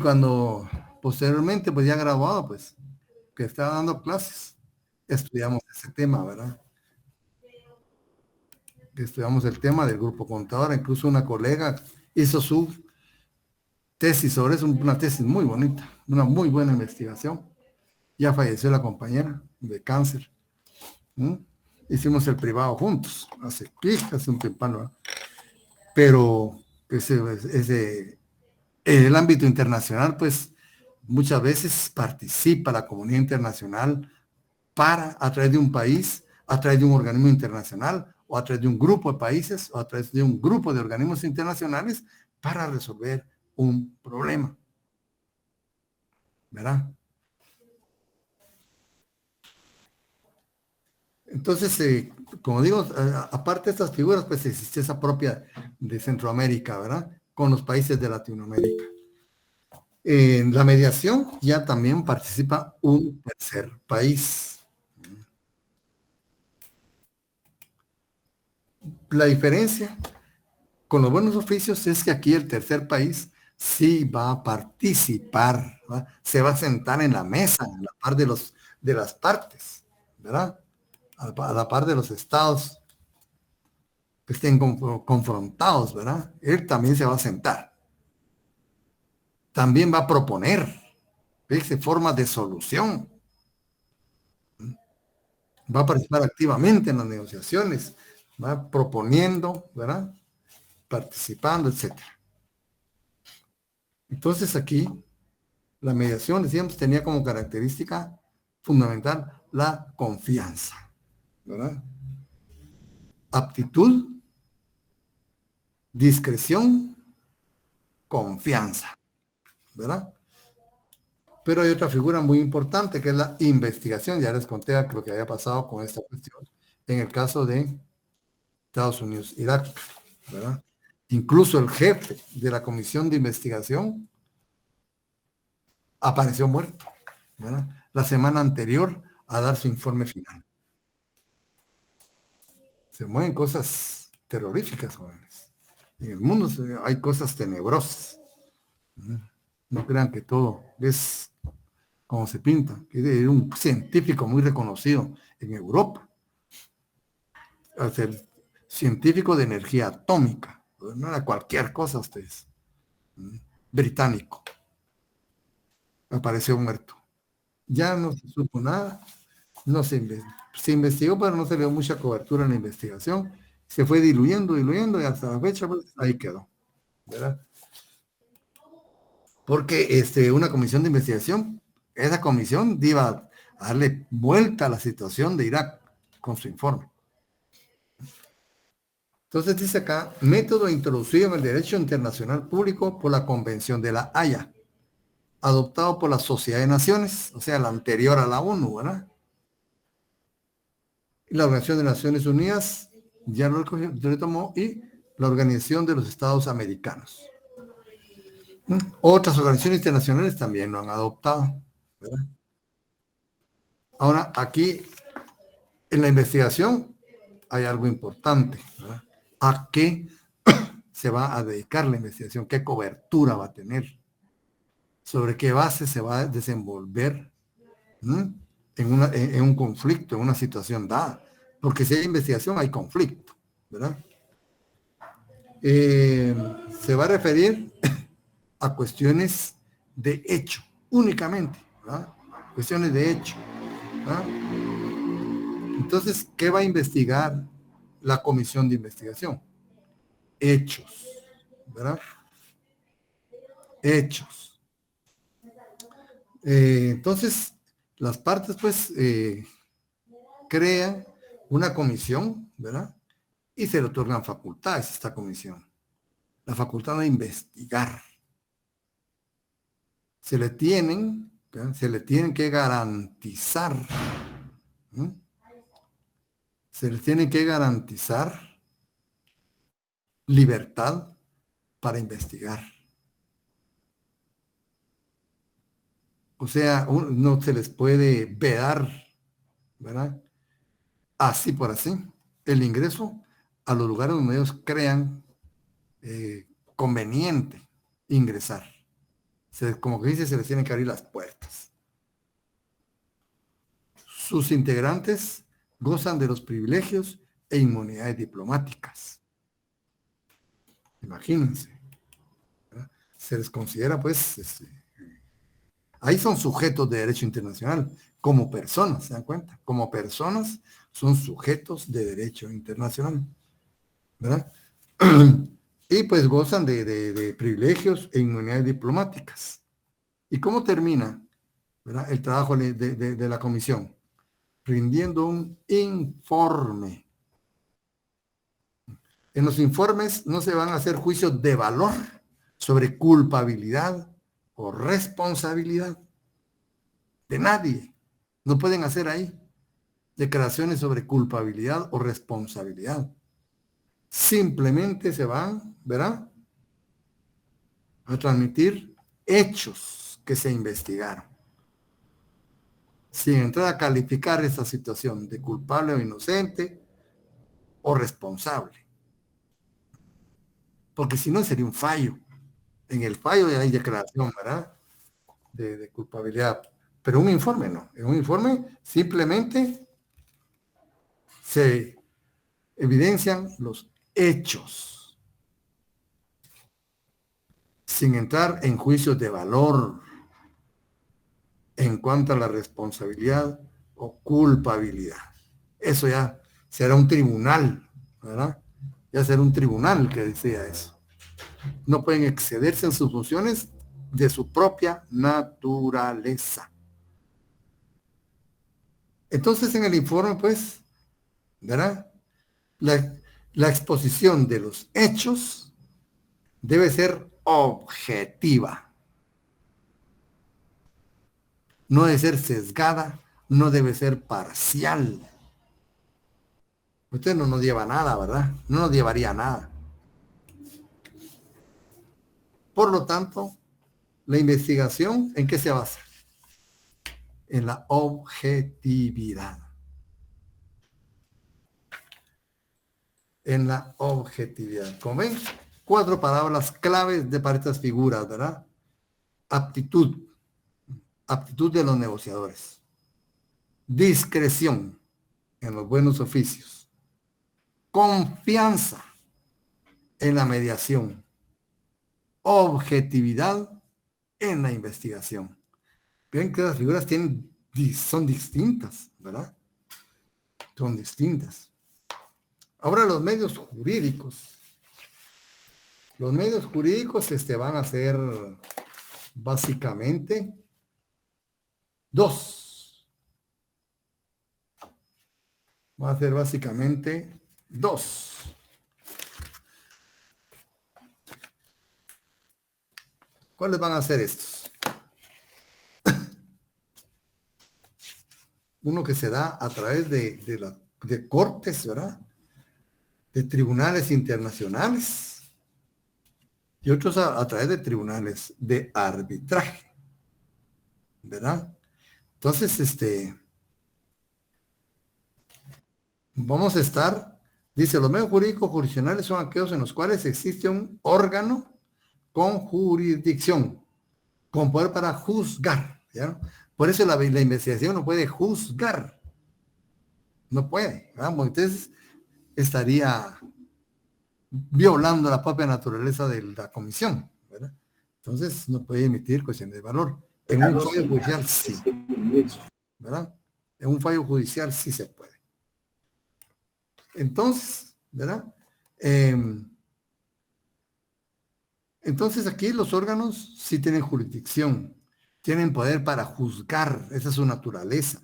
cuando posteriormente, pues ya graduado, pues, que estaba dando clases, estudiamos ese tema, ¿verdad? Estudiamos el tema del grupo contador, incluso una colega hizo su tesis sobre eso, una tesis muy bonita, una muy buena investigación. Ya falleció la compañera de cáncer. ¿Mm? Hicimos el privado juntos, hace un tiempo, ¿no? Pero en el ámbito internacional, pues muchas veces participa la comunidad internacional a través de un país, a través de un organismo internacional, o a través de un grupo de países, o a través de un grupo de organismos internacionales para resolver un problema. ¿Verdad? Entonces, como digo, aparte de estas figuras, pues existe esa propia de Centroamérica, ¿verdad? Con los países de Latinoamérica. En la mediación ya también participa un tercer país. La diferencia con los buenos oficios es que aquí el tercer país sí va a participar, ¿verdad? Se va a sentar en la mesa, a la par de las partes, ¿verdad? A la par de los estados que estén confrontados, ¿verdad? Él también se va a sentar. También va a proponer, ¿ves? Formas de solución. Va a participar activamente en las negociaciones, va proponiendo, ¿verdad? Participando, etcétera. Entonces aquí la mediación, decíamos, tenía como característica fundamental la confianza, ¿verdad? Aptitud, discreción, confianza, ¿verdad? Pero hay otra figura muy importante que es la investigación. Ya les conté lo que había pasado con esta cuestión en el caso de Estados Unidos, Irak, ¿verdad? Incluso el jefe de la comisión de investigación apareció muerto, ¿verdad? La semana anterior a dar su informe final. Se mueven cosas terroríficas, jóvenes. En el mundo hay cosas tenebrosas. No crean que todo es como se pinta. Que es un científico muy reconocido en Europa. Es el científico de energía atómica. No era cualquier cosa, ustedes. Británico. Apareció muerto. Ya no se supo nada. No se investigó, pero no se le dio mucha cobertura en la investigación. Se fue diluyendo y hasta la fecha, pues, ahí quedó. ¿Verdad? Porque una comisión de investigación, esa comisión iba a darle vuelta a la situación de Irak con su informe. Entonces dice acá, método introducido en el derecho internacional público por la Convención de la Haya, adoptado por la Sociedad de Naciones, o sea, la anterior a la ONU, ¿verdad? Y la Organización de Naciones Unidas ya lo retomó, y la Organización de los Estados Americanos. Otras organizaciones internacionales también lo han adoptado, ¿verdad? Ahora, aquí en la investigación hay algo importante, ¿verdad? ¿A qué se va a dedicar la investigación? ¿Qué cobertura va a tener? ¿Sobre qué base se va a desenvolver en un conflicto, en una situación dada? Porque si hay investigación, hay conflicto, ¿verdad? Se va a referir a cuestiones de hecho, únicamente, ¿verdad? Cuestiones de hecho, ¿verdad? Entonces, ¿qué va a investigar la comisión de investigación? Hechos, ¿verdad? Hechos. Entonces, las partes, pues, crean una comisión, ¿verdad? Y se le otorgan facultades a esta comisión. La facultad de investigar. Se le tienen que garantizar, ¿sí? Se les tiene que garantizar libertad para investigar. O sea, no se les puede vedar, ¿verdad? Así por así, el ingreso a los lugares donde ellos crean conveniente ingresar. como que dice, se les tienen que abrir las puertas. Sus integrantes gozan de los privilegios e inmunidades diplomáticas. Imagínense, ¿verdad? Se les considera, pues, ahí son sujetos de derecho internacional, como personas, ¿se dan cuenta? Como personas son sujetos de derecho internacional, ¿verdad? Y pues gozan de privilegios e inmunidades diplomáticas. ¿Y cómo termina, ¿verdad?, el trabajo de la comisión? Rindiendo un informe. En los informes no se van a hacer juicios de valor sobre culpabilidad o responsabilidad de nadie. No pueden hacer ahí declaraciones sobre culpabilidad o responsabilidad. Simplemente se van, ¿verdad?, a transmitir hechos que se investigaron, sin entrar a calificar esa situación de culpable o inocente o responsable. Porque si no sería un fallo. En el fallo ya hay declaración, ¿verdad?, de culpabilidad. Pero un informe no. En un informe simplemente se evidencian los hechos, sin entrar en juicios de valor en cuanto a la responsabilidad o culpabilidad. Eso ya será un tribunal, ¿verdad? Ya será un tribunal que decida eso. No pueden excederse en sus funciones de su propia naturaleza. Entonces, en el informe, pues, ¿verdad?, la exposición de los hechos debe ser objetiva. No debe ser sesgada, no debe ser parcial. Usted no nos lleva nada, ¿verdad? No nos llevaría a nada. Por lo tanto, la investigación, ¿en qué se basa? En la objetividad. En la objetividad. Como ven, 4 palabras claves para estas figuras, ¿verdad? Aptitud. Aptitud de los negociadores. Discreción en los buenos oficios. Confianza en la mediación. Objetividad en la investigación. Ven que las figuras son distintas, ¿verdad? Son distintas. Ahora los medios jurídicos. Los medios jurídicos van a ser básicamente 2. Va a ser básicamente 2. ¿Cuáles van a ser estos? Uno que se da a través de cortes, ¿verdad?, de tribunales internacionales, y otros a través de tribunales de arbitraje, ¿verdad? Entonces, vamos a estar, dice, los medios jurídicos jurisdiccionales son aquellos en los cuales existe un órgano con jurisdicción, con poder para juzgar, ¿ya? Por eso la investigación no puede juzgar, no puede, vamos, entonces estaría violando la propia naturaleza de la comisión, ¿verdad? Entonces no puede emitir cuestiones de valor. En un fallo judicial sí, ¿verdad? En un fallo judicial sí se puede. Entonces, ¿verdad? Entonces aquí los órganos sí tienen jurisdicción, tienen poder para juzgar, esa es su naturaleza.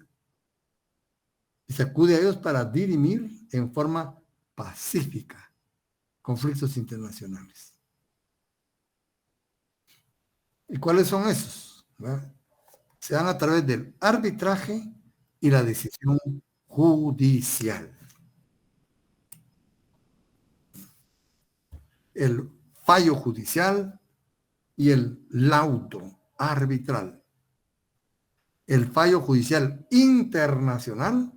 Y se acude a ellos para dirimir en forma pacífica conflictos internacionales. ¿Y cuáles son esos? ¿Verdad? Se dan a través del arbitraje y la decisión judicial. El fallo judicial y el laudo arbitral. El fallo judicial internacional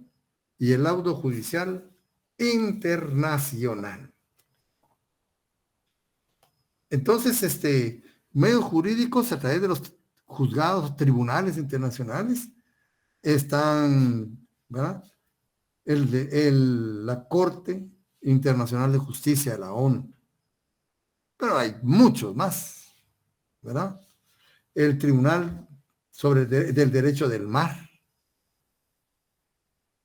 y el laudo judicial internacional. Entonces, medios jurídicos a través de los juzgados, tribunales internacionales, están, ¿verdad? La Corte Internacional de Justicia de la ONU. Pero hay muchos más, ¿verdad? El Tribunal del Derecho del Mar,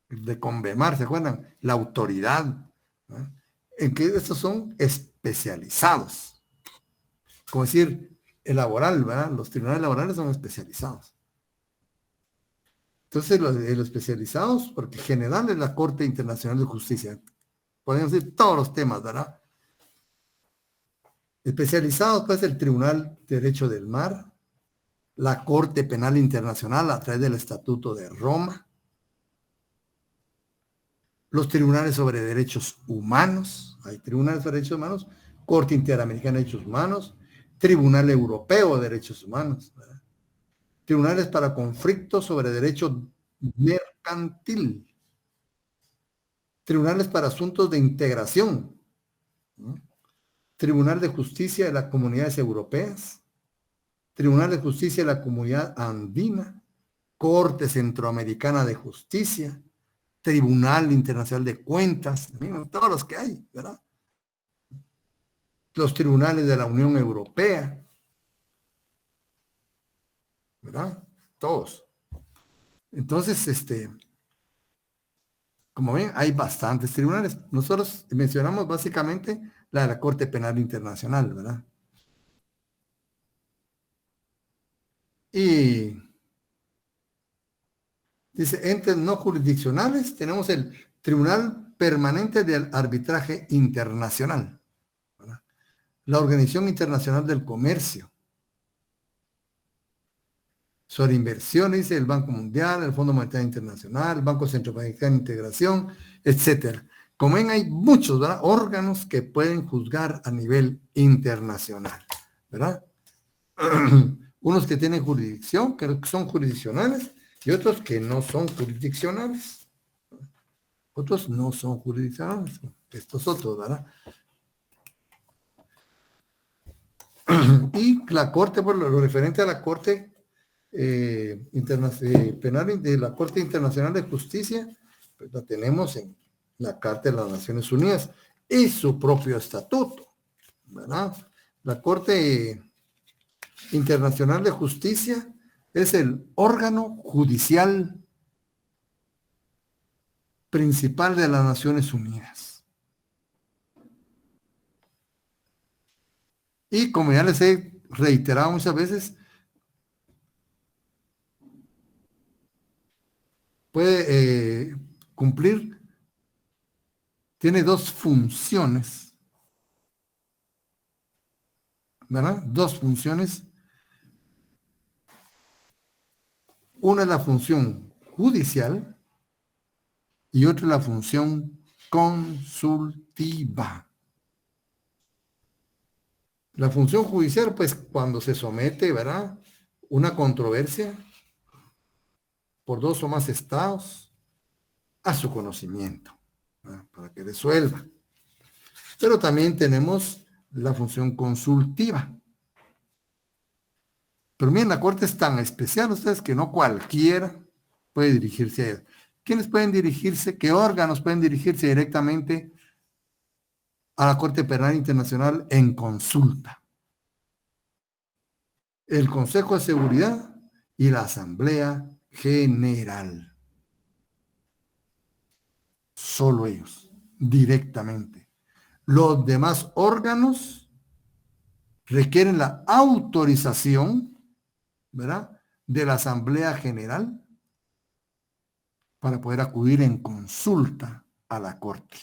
el de Convemar, ¿se acuerdan? La autoridad, ¿verdad? En que estos son especializados. Como decir, el laboral, ¿verdad? Los tribunales laborales son especializados. Entonces, los especializados, porque en general es la Corte Internacional de Justicia. Podemos decir todos los temas, ¿verdad? Especializados, pues, el Tribunal de Derecho del Mar, la Corte Penal Internacional a través del Estatuto de Roma, los tribunales sobre derechos humanos, hay tribunales sobre derechos humanos, Corte Interamericana de Derechos Humanos, Tribunal Europeo de Derechos Humanos, ¿verdad? Tribunales para conflictos sobre derecho mercantil, tribunales para asuntos de integración, ¿no? Tribunal de Justicia de las Comunidades Europeas, Tribunal de Justicia de la Comunidad Andina, Corte Centroamericana de Justicia, Tribunal Internacional de Cuentas, todos los que hay, ¿verdad? Los tribunales de la Unión Europea, ¿verdad? Todos. Entonces, como ven, hay bastantes tribunales. Nosotros mencionamos básicamente la de la Corte Penal Internacional, ¿verdad? Y dice, entes no jurisdiccionales, tenemos el Tribunal Permanente del Arbitraje Internacional, ¿verdad? La Organización Internacional del Comercio, sobre inversiones, el Banco Mundial, el Fondo Monetario Internacional, el Banco Centroamericano de Integración, etcétera. Como ven, hay muchos, ¿verdad?, órganos que pueden juzgar a nivel internacional, ¿verdad? Unos que tienen jurisdicción, que son jurisdiccionales, y otros que no son jurisdiccionales. Otros no son jurisdiccionales. Estos otros, ¿verdad? Y la Corte, por lo referente a la Corte Penal de la Corte Internacional de Justicia, pues la tenemos en la Carta de las Naciones Unidas y su propio estatuto, ¿verdad? La Corte Internacional de Justicia es el órgano judicial principal de las Naciones Unidas. Y como ya les he reiterado muchas veces, puede cumplir, tiene dos funciones, ¿verdad? Dos funciones. Una es la función judicial y otra es la función consultiva. La función judicial, pues, cuando se somete, ¿verdad?, una controversia por dos o más estados a su conocimiento, ¿verdad?, para que resuelva. Pero también tenemos la función consultiva. Pero miren, la Corte es tan especial, ustedes, que no cualquiera puede dirigirse a ella. ¿Quiénes pueden dirigirse? ¿Qué órganos pueden dirigirse directamente a la Corte Penal Internacional en consulta? El Consejo de Seguridad y la Asamblea General. Solo ellos, directamente. Los demás órganos requieren la autorización, ¿verdad?, de la Asamblea General para poder acudir en consulta a la Corte.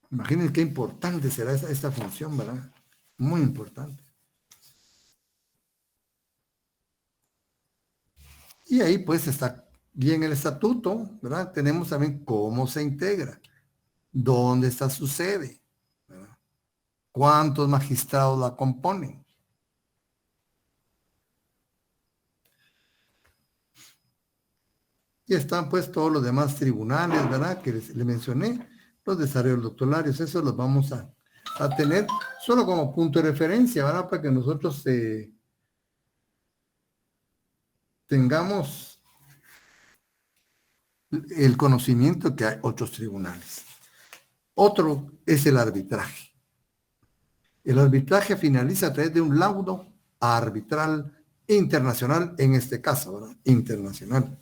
Imaginen qué importante será esta función, ¿verdad? Muy importante. Y ahí pues está bien el estatuto, ¿verdad? Tenemos también cómo se integra, dónde está su sede, ¿verdad?, cuántos magistrados la componen. Y están pues todos los demás tribunales, ¿verdad?, que les mencioné, los desarrollos doctorales, eso los vamos a a tener solo como punto de referencia, ¿verdad? Para que nosotros tengamos el conocimiento que hay otros tribunales. Otro es el arbitraje. El arbitraje finaliza a través de un laudo arbitral internacional, en este caso, ¿verdad? Internacional.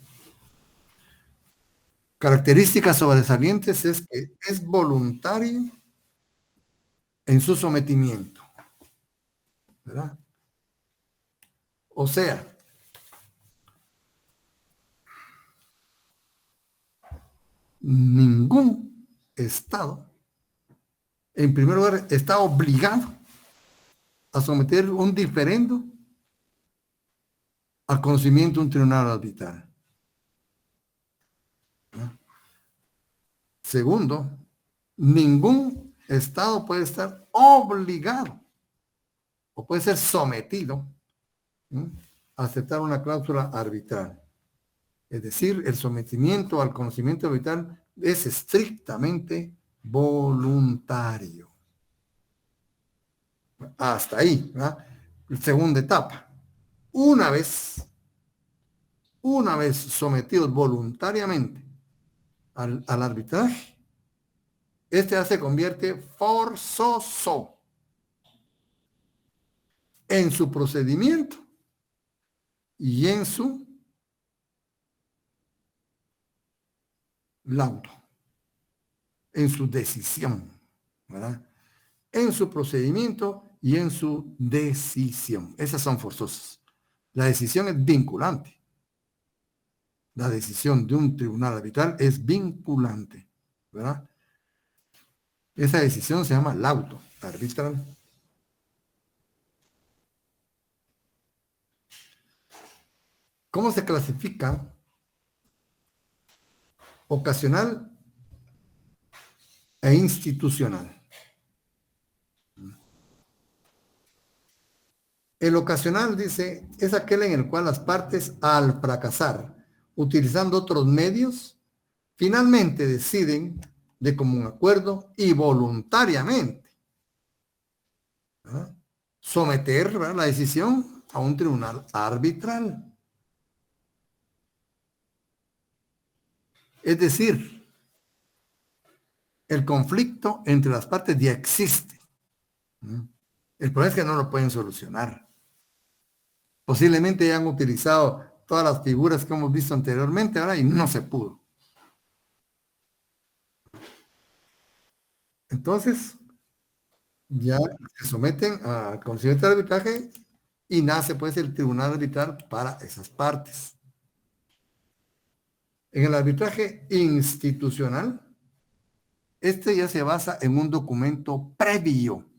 Características sobresalientes es que es voluntario en su sometimiento, ¿verdad? O sea, ningún Estado, en primer lugar, está obligado a someter un diferendo al conocimiento de un tribunal arbitral. ¿No? Segundo, ningún Estado puede estar obligado o puede ser sometido, ¿no?, a aceptar una cláusula arbitral. Es decir, el sometimiento al conocimiento arbitral es estrictamente voluntario. Hasta ahí, ¿verdad? Segunda etapa. Una vez sometidos voluntariamente al arbitraje, este ya se convierte forzoso en su procedimiento y en su laudo, en su decisión, ¿verdad? En su procedimiento y en su decisión. Esas son forzosas. La decisión es vinculante. La decisión de un tribunal arbitral es vinculante, ¿verdad? Esa decisión se llama laudo arbitral. ¿Cómo se clasifica? Ocasional e institucional. El ocasional, dice, es aquel en el cual las partes, al fracasar, utilizando otros medios, finalmente deciden de común acuerdo y voluntariamente, ¿verdad?, someter, ¿verdad?, la decisión a un tribunal arbitral. Es decir, el conflicto entre las partes ya existe. El problema es que no lo pueden solucionar. Posiblemente ya han utilizado todas las figuras que hemos visto anteriormente, ¿verdad?, y no se pudo. Entonces, ya se someten al conocimiento de arbitraje y nace pues el tribunal arbitral para esas partes. En el arbitraje institucional, este ya se basa en un documento previo,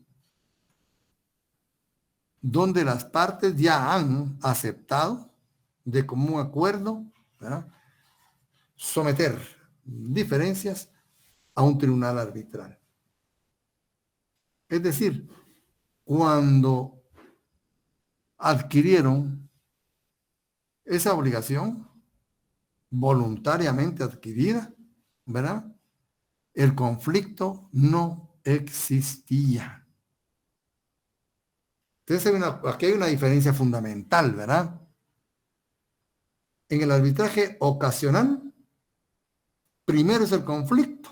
donde las partes ya han aceptado de común acuerdo, ¿verdad?, someter diferencias a un tribunal arbitral. Es decir, cuando adquirieron esa obligación voluntariamente adquirida, ¿verdad?, el conflicto no existía. Entonces aquí hay una diferencia fundamental, ¿verdad? En el arbitraje ocasional, primero es el conflicto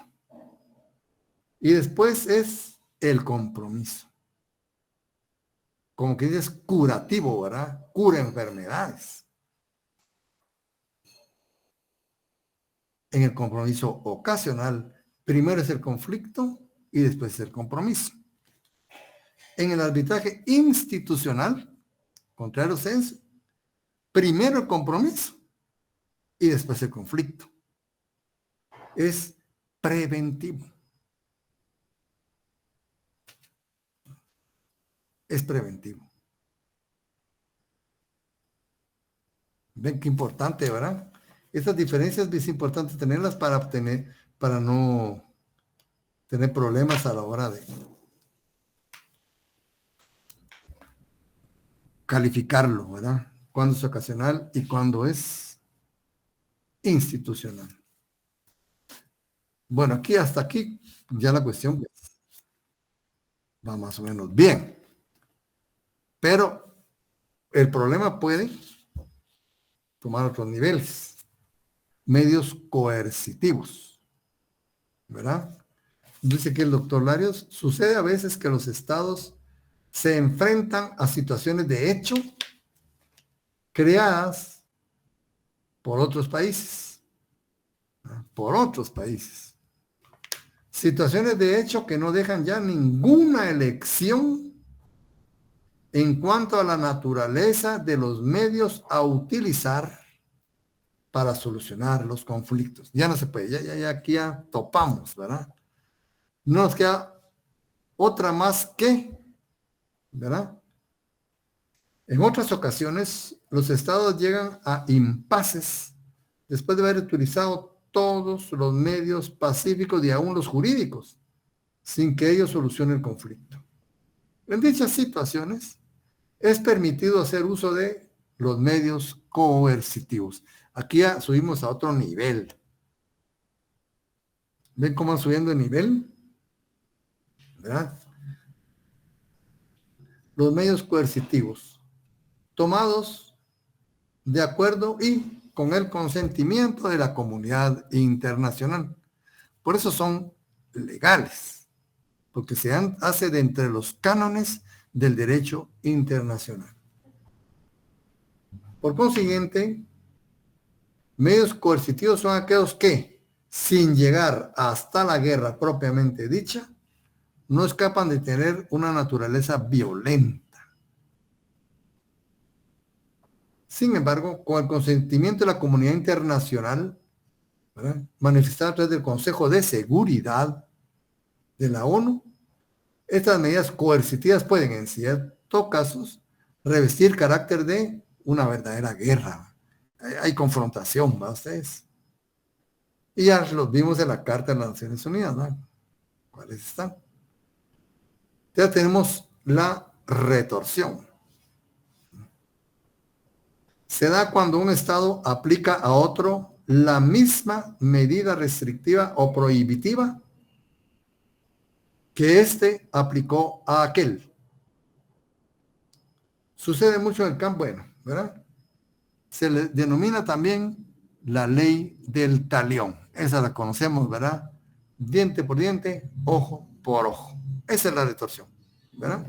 y después es el compromiso. Como que es curativo, ¿verdad? Cura enfermedades. En el compromiso ocasional, primero es el conflicto y después es el compromiso. En el arbitraje institucional, contrario censo, primero el compromiso y después el conflicto. Es preventivo. Es preventivo. Ven qué importante, ¿verdad? Estas diferencias es importante tenerlas para no tener problemas a la hora de calificarlo, ¿verdad? Cuándo es ocasional y cuándo es institucional. Bueno, hasta aquí ya la cuestión va más o menos bien. Pero el problema puede tomar otros niveles, medios coercitivos, ¿verdad? Dice que el doctor Larios, sucede a veces que los estados se enfrentan a situaciones de hecho creadas por otros países, ¿no? Por otros países. Situaciones de hecho que no dejan ya ninguna elección en cuanto a la naturaleza de los medios a utilizar para solucionar los conflictos. Ya no se puede, ya aquí ya topamos, ¿verdad? No nos queda otra más que, ¿verdad? En otras ocasiones, los estados llegan a impases después de haber utilizado todos los medios pacíficos y aún los jurídicos, sin que ellos solucionen el conflicto. En dichas situaciones, es permitido hacer uso de los medios coercitivos. Aquí ya subimos a otro nivel. ¿Ven cómo van subiendo de nivel? ¿Verdad? Los medios coercitivos, tomados de acuerdo y con el consentimiento de la comunidad internacional. Por eso son legales, porque se hace de entre los cánones del derecho internacional. Por consiguiente, medios coercitivos son aquellos que, sin llegar hasta la guerra propiamente dicha, no escapan de tener una naturaleza violenta. Sin embargo, con el consentimiento de la comunidad internacional, ¿verdad?, manifestada a través del Consejo de Seguridad de la ONU, estas medidas coercitivas pueden, en ciertos casos, revestir carácter de una verdadera guerra. Hay confrontación, ¿va ustedes? Y ya los vimos en la Carta de las Naciones Unidas, ¿no? ¿Cuáles están? Ya tenemos la retorsión. Se da cuando un Estado aplica a otro la misma medida restrictiva o prohibitiva que éste aplicó a aquel. Sucede mucho en el campo, bueno, ¿verdad? Se le denomina también la ley del talión. Esa la conocemos, ¿verdad? Diente por diente, ojo por ojo. Esa es la retorsión, ¿verdad?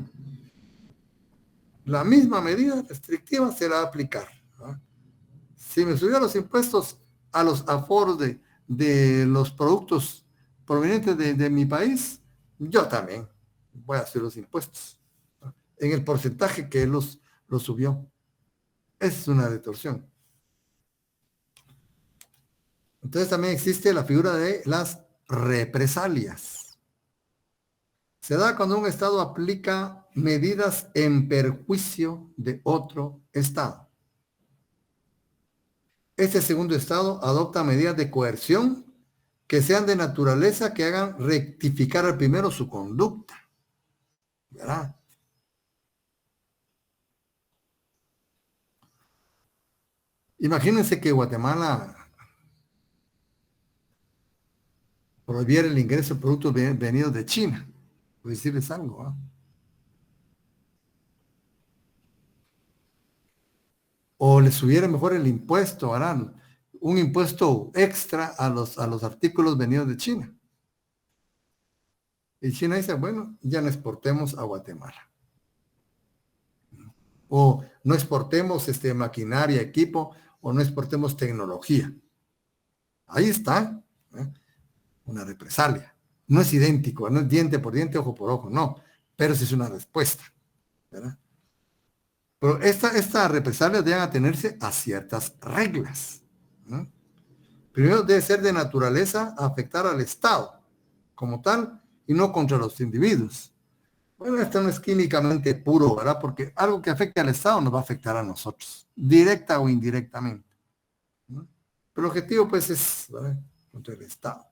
La misma medida restrictiva se la va a aplicar, ¿verdad? Si me subieron los impuestos a los aforos de los productos provenientes de mi país, yo también voy a hacer los impuestos, ¿no?, en el porcentaje que los subió. Esa es una retorsión. Entonces también existe la figura de las represalias. Se da cuando un Estado aplica medidas en perjuicio de otro Estado. Este segundo Estado adopta medidas de coerción que sean de naturaleza que hagan rectificar al primero su conducta, ¿verdad? Imagínense que Guatemala prohibiera el ingreso de productos venidos de China, por decirles algo, ¿eh? O le subiera mejor el impuesto, harán un impuesto extra a los artículos venidos de China. Y China dice, bueno, ya no exportemos a Guatemala. O no exportemos maquinaria, equipo, o no exportemos tecnología. Ahí está, ¿eh?, una represalia. No es idéntico, no es diente por diente, ojo por ojo, no, pero sí es una respuesta, ¿verdad? Pero esta represalia deben atenerse a ciertas reglas, ¿no? Primero, debe ser de naturaleza a afectar al Estado como tal y no contra los individuos. Bueno, esto no es químicamente puro, ¿verdad? Porque algo que afecte al Estado nos va a afectar a nosotros, directa o indirectamente, ¿no? Pero el objetivo, pues, es, ¿verdad?, contra el Estado.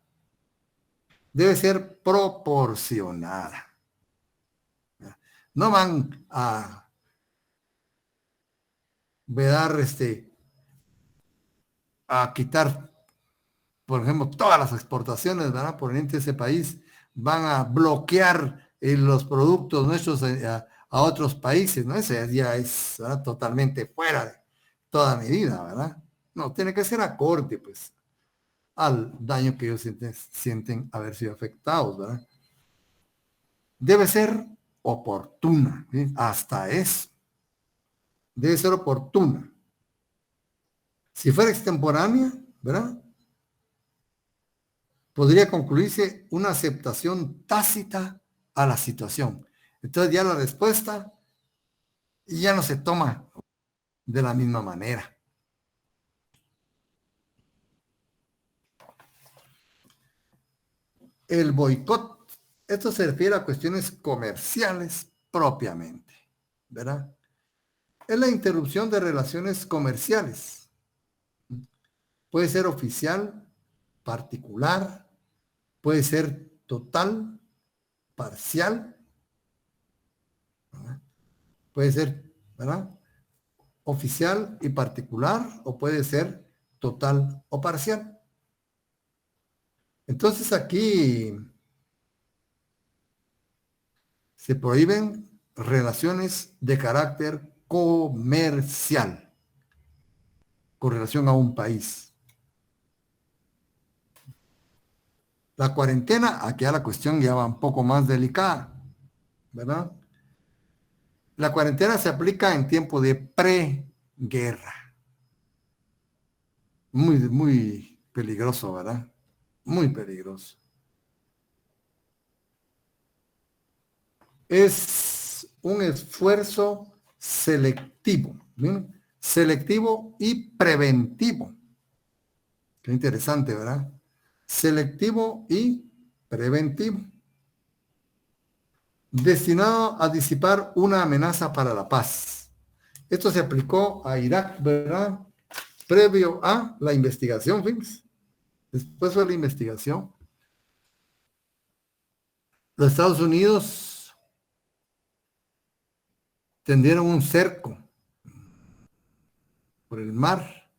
Debe ser proporcionada, ¿verdad? No van a vedar, a quitar, por ejemplo, todas las exportaciones, ¿verdad?, provenientes de ese país. Van a bloquear los productos nuestros a otros países, ¿no? Ese ya es, ¿verdad?, totalmente fuera de toda medida, ¿verdad? No, tiene que ser acorde, pues, al daño que ellos sienten haber sido afectados, ¿verdad? Debe ser oportuna, ¿sí? Hasta eso. Debe ser oportuna. Si fuera extemporánea, ¿verdad?, podría concluirse una aceptación tácita a la situación. Entonces ya la respuesta ya no se toma de la misma manera. El boicot, esto se refiere a cuestiones comerciales propiamente, ¿verdad? Es la interrupción de relaciones comerciales. Puede ser oficial, particular, puede ser total, parcial, ¿verdad? Puede ser, ¿verdad?, oficial y particular, o puede ser total o parcial. Entonces aquí se prohíben relaciones de carácter comercial con relación a un país. La cuarentena, aquí a la cuestión ya va un poco más delicada, ¿verdad? La cuarentena se aplica en tiempo de preguerra. Muy peligroso, ¿verdad? Muy peligroso. Es un esfuerzo selectivo, ¿bien?, selectivo y preventivo. Qué interesante, ¿verdad? Selectivo y preventivo. Destinado a disipar una amenaza para la paz. Esto se aplicó a Irak, ¿verdad?, previo a la investigación, fíjense. Después fue la investigación. Los Estados Unidos tendieron un cerco por el mar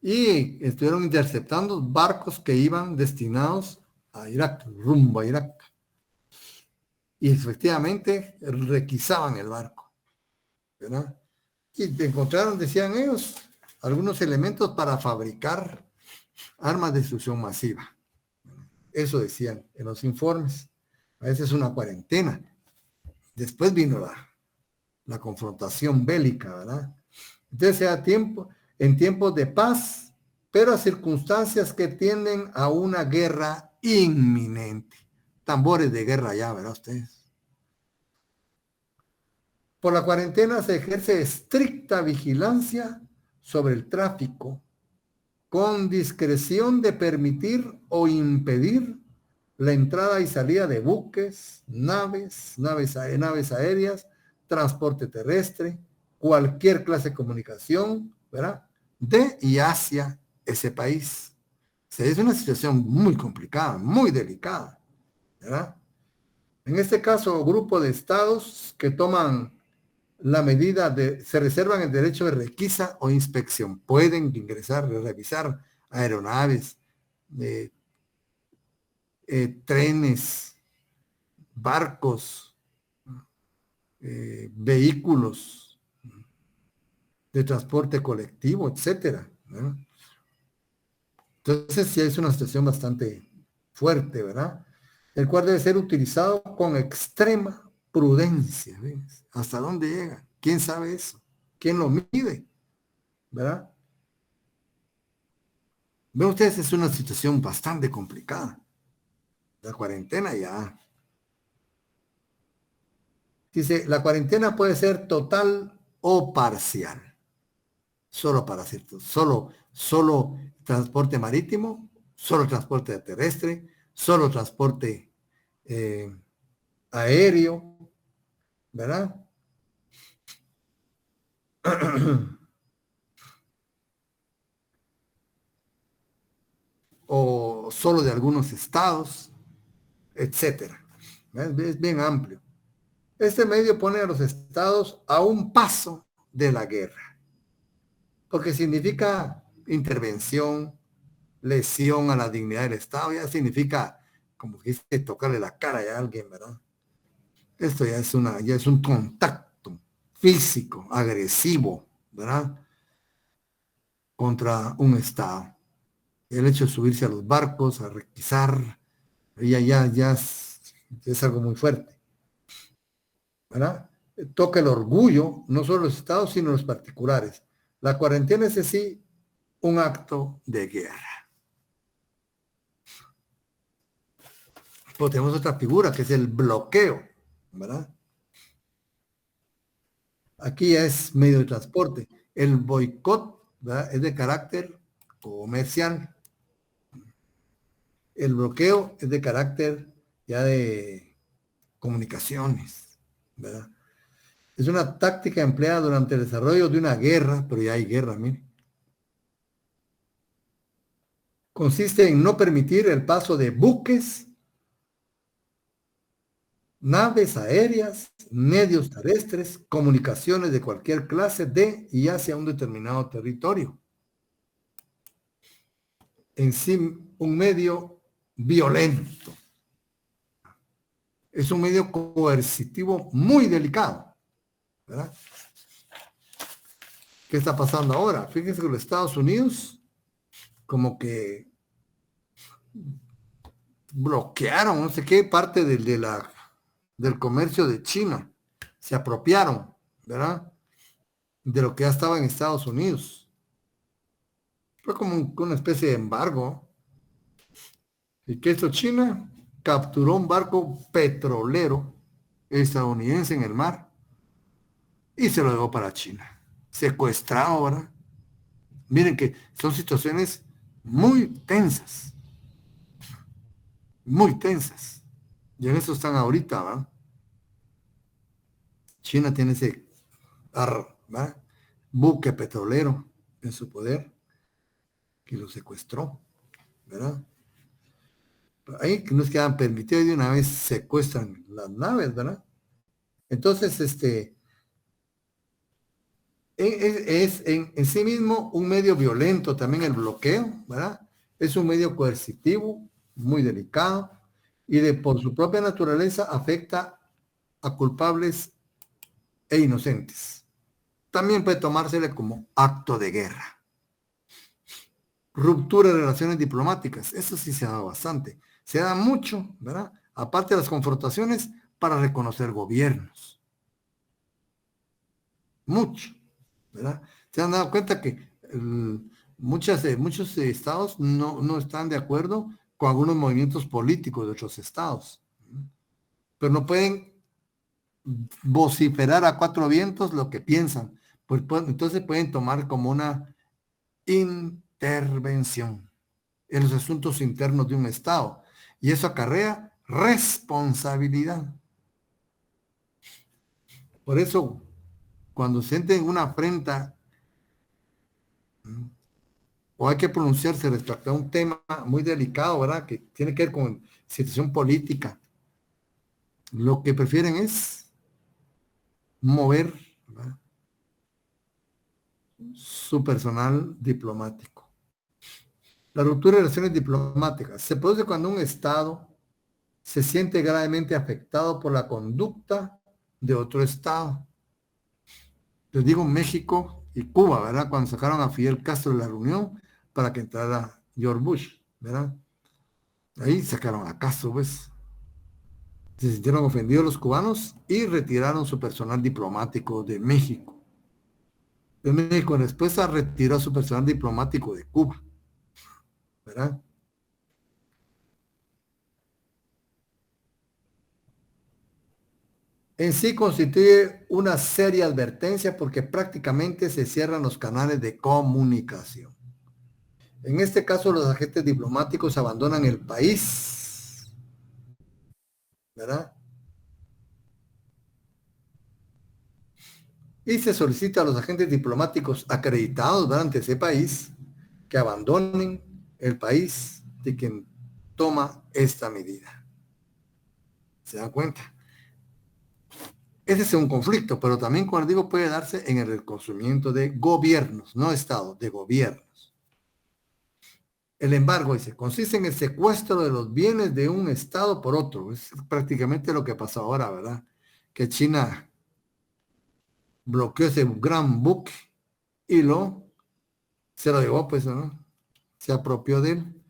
y estuvieron interceptando barcos que iban destinados a Irak, rumbo a Irak. Y efectivamente requisaban el barco, ¿verdad? Y encontraron, decían ellos, algunos elementos para fabricar armas de destrucción masiva. Eso decían en los informes. A veces es una cuarentena. Después vino la confrontación bélica, ¿verdad? Entonces sea tiempo, en tiempos de paz, pero a circunstancias que tienden a una guerra inminente. Tambores de guerra ya, ¿verdad ustedes? Por la cuarentena se ejerce estricta vigilancia sobre el tráfico, con discreción de permitir o impedir la entrada y salida de buques, naves aéreas, transporte terrestre, cualquier clase de comunicación, ¿verdad?, de y hacia ese país. O sea, es una situación muy complicada, muy delicada, ¿verdad? En este caso, grupo de estados que toman la medida se reservan el derecho de requisa o inspección. Pueden ingresar, revisar aeronaves, trenes, barcos, vehículos de transporte colectivo, etcétera, ¿no? Entonces sí es una situación bastante fuerte, ¿verdad? El cual debe ser utilizado con extrema prudencia. ¿Ves? ¿Hasta dónde llega? ¿Quién sabe eso? ¿Quién lo mide? ¿Verdad? Ven ustedes, es una situación bastante complicada. La cuarentena ya. Dice, la cuarentena puede ser total o parcial. Solo para cierto, solo transporte marítimo, solo transporte terrestre, solo transporte aéreo, ¿verdad? O solo de algunos estados, etcétera. Es bien amplio. Este medio pone a los estados a un paso de la guerra, porque significa intervención, lesión a la dignidad del Estado, ya significa, como que dice, tocarle la cara a alguien, ¿verdad? Esto ya es un contacto físico, agresivo, ¿verdad? Contra un Estado. El hecho de subirse a los barcos, a requisar, es algo muy fuerte, ¿verdad? Toca el orgullo, no solo los estados, sino los particulares. La cuarentena es así un acto de guerra. Pero tenemos otra figura que es el bloqueo, ¿verdad? Aquí ya es medio de transporte. El boicot, ¿verdad? Es de carácter comercial. El bloqueo es de carácter ya de comunicaciones, ¿verdad? Es una táctica empleada durante el desarrollo de una guerra, pero ya hay guerra, mire. Consiste en no permitir el paso de buques, naves aéreas, medios terrestres, comunicaciones de cualquier clase de y hacia un determinado territorio. En sí, un medio violento. Es un medio coercitivo muy delicado, ¿verdad? ¿Qué está pasando ahora? Fíjense que los Estados Unidos como que bloquearon, no sé qué, parte del comercio de China. Se apropiaron, ¿verdad? De lo que ya estaba en Estados Unidos. Fue como una especie de embargo. ¿Y qué hizo China? Capturó un barco petrolero estadounidense en el mar y se lo llevó para China. Secuestrado, ¿verdad? Miren que son situaciones muy tensas, muy tensas. Y en eso están ahorita, ¿verdad? China tiene ese ¿verdad? Buque petrolero en su poder que lo secuestró, ¿verdad? Ahí que nos quedan permitidos de una vez secuestran las naves, ¿verdad? Entonces, es en sí mismo un medio violento también el bloqueo, ¿verdad? Es un medio coercitivo, muy delicado, y por su propia naturaleza afecta a culpables e inocentes. También puede tomársele como acto de guerra. Ruptura de relaciones diplomáticas, eso sí se ha dado bastante. Se da mucho, ¿verdad? Aparte de las confrontaciones, para reconocer gobiernos. Mucho, ¿verdad? Se han dado cuenta que muchos estados no están de acuerdo con algunos movimientos políticos de otros estados, pero no pueden vociferar a cuatro vientos lo que piensan, pues entonces pueden tomar como una intervención en los asuntos internos de un estado y eso acarrea responsabilidad. Por eso, cuando sienten una afrenta o hay que pronunciarse respecto a un tema muy delicado, ¿verdad? Que tiene que ver con situación política. Lo que prefieren es mover, ¿verdad?, su personal diplomático. La ruptura de relaciones diplomáticas se produce cuando un Estado se siente gravemente afectado por la conducta de otro Estado. Les digo México y Cuba, ¿verdad? Cuando sacaron a Fidel Castro de la reunión para que entrara George Bush, ¿verdad? Ahí sacaron a Castro, pues. Se sintieron ofendidos los cubanos y retiraron su personal diplomático de México. De México en respuesta retiró su personal diplomático de Cuba, ¿verdad? En sí constituye una seria advertencia porque prácticamente se cierran los canales de comunicación. En este caso, los agentes diplomáticos abandonan el país, ¿verdad? Y se solicita a los agentes diplomáticos acreditados, ¿verdad?, ante ese país que abandonen el país de quien toma esta medida. ¿Se dan cuenta? Ese es un conflicto, pero también, como digo, puede darse en el reconocimiento de gobiernos, no estados, de gobiernos. El embargo, dice, consiste en el secuestro de los bienes de un estado por otro. Es prácticamente lo que pasa ahora, ¿verdad? que China bloqueó ese gran buque y se lo llevó, pues, ¿no? Se apropió de él.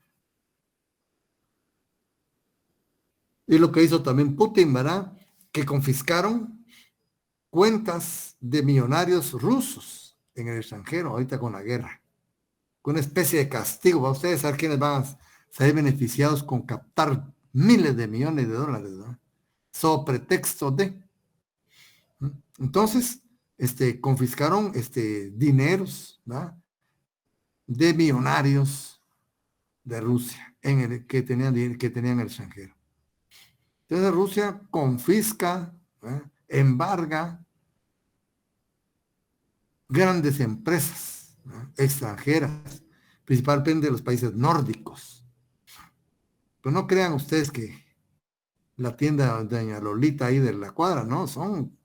Y lo que hizo también Putin, ¿verdad? Que confiscaron cuentas de millonarios rusos en el extranjero, ahorita con la guerra. Con una especie de castigo. ¿Va? Ustedes saben quiénes van a salir beneficiados con captar miles de millones de dólares, ¿verdad? Sobre pretexto de. Entonces, confiscaron dineros, ¿verdad? De millonarios de Rusia que tenían en el extranjero. Entonces Rusia confisca, ¿verdad? Embarga grandes empresas, ¿verdad? Extranjeras, principalmente de los países nórdicos. Pero no crean ustedes que la tienda de doña Lolita ahí de la cuadra, no, son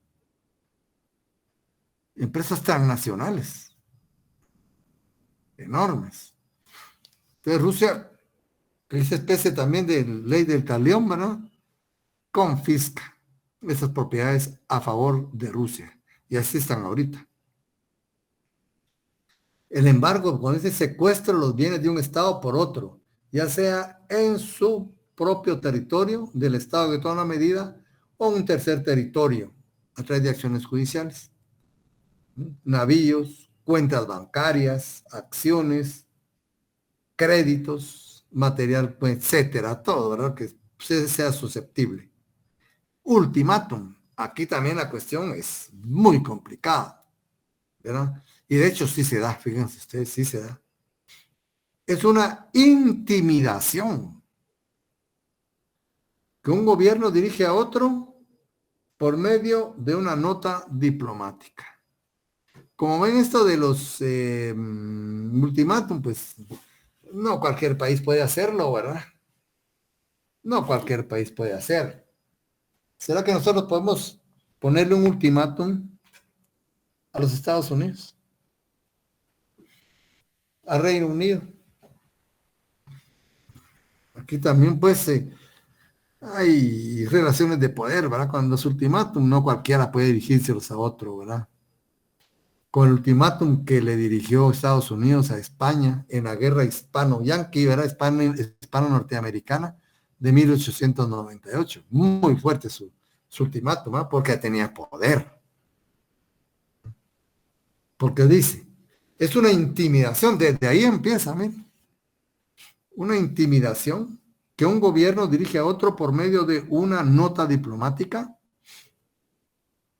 empresas transnacionales, enormes. Entonces Rusia, esa especie también de ley del talión, ¿verdad? Confisca esas propiedades a favor de Rusia. Y así están ahorita. El embargo, con ese secuestro los bienes de un Estado por otro, ya sea en su propio territorio del Estado que toma la medida o un tercer territorio a través de acciones judiciales. Navíos, cuentas bancarias, acciones, créditos, material, pues, etcétera, todo, ¿verdad? Que sea susceptible. Ultimátum. Aquí también la cuestión es muy complicada, ¿verdad? Y de hecho sí se da, fíjense ustedes, sí se da. Es una intimidación que un gobierno dirige a otro por medio de una nota diplomática. Como ven esto de los ultimátum, pues no cualquier país puede hacerlo, ¿verdad? No cualquier país puede hacerlo. ¿Será que nosotros podemos ponerle un ultimátum a los Estados Unidos? A Reino Unido. Aquí también, pues, hay relaciones de poder, ¿verdad? Cuando es ultimátum, no cualquiera puede dirigírselos a otro, ¿verdad? Con el ultimátum que le dirigió Estados Unidos a España en la guerra hispano-yanqui, ¿verdad? Hispano-norteamericana de 1898. Muy fuerte su ultimátum, ¿verdad? Porque tenía poder. Porque dice, es una intimidación, desde ahí empieza, miren, una intimidación que un gobierno dirige a otro por medio de una nota diplomática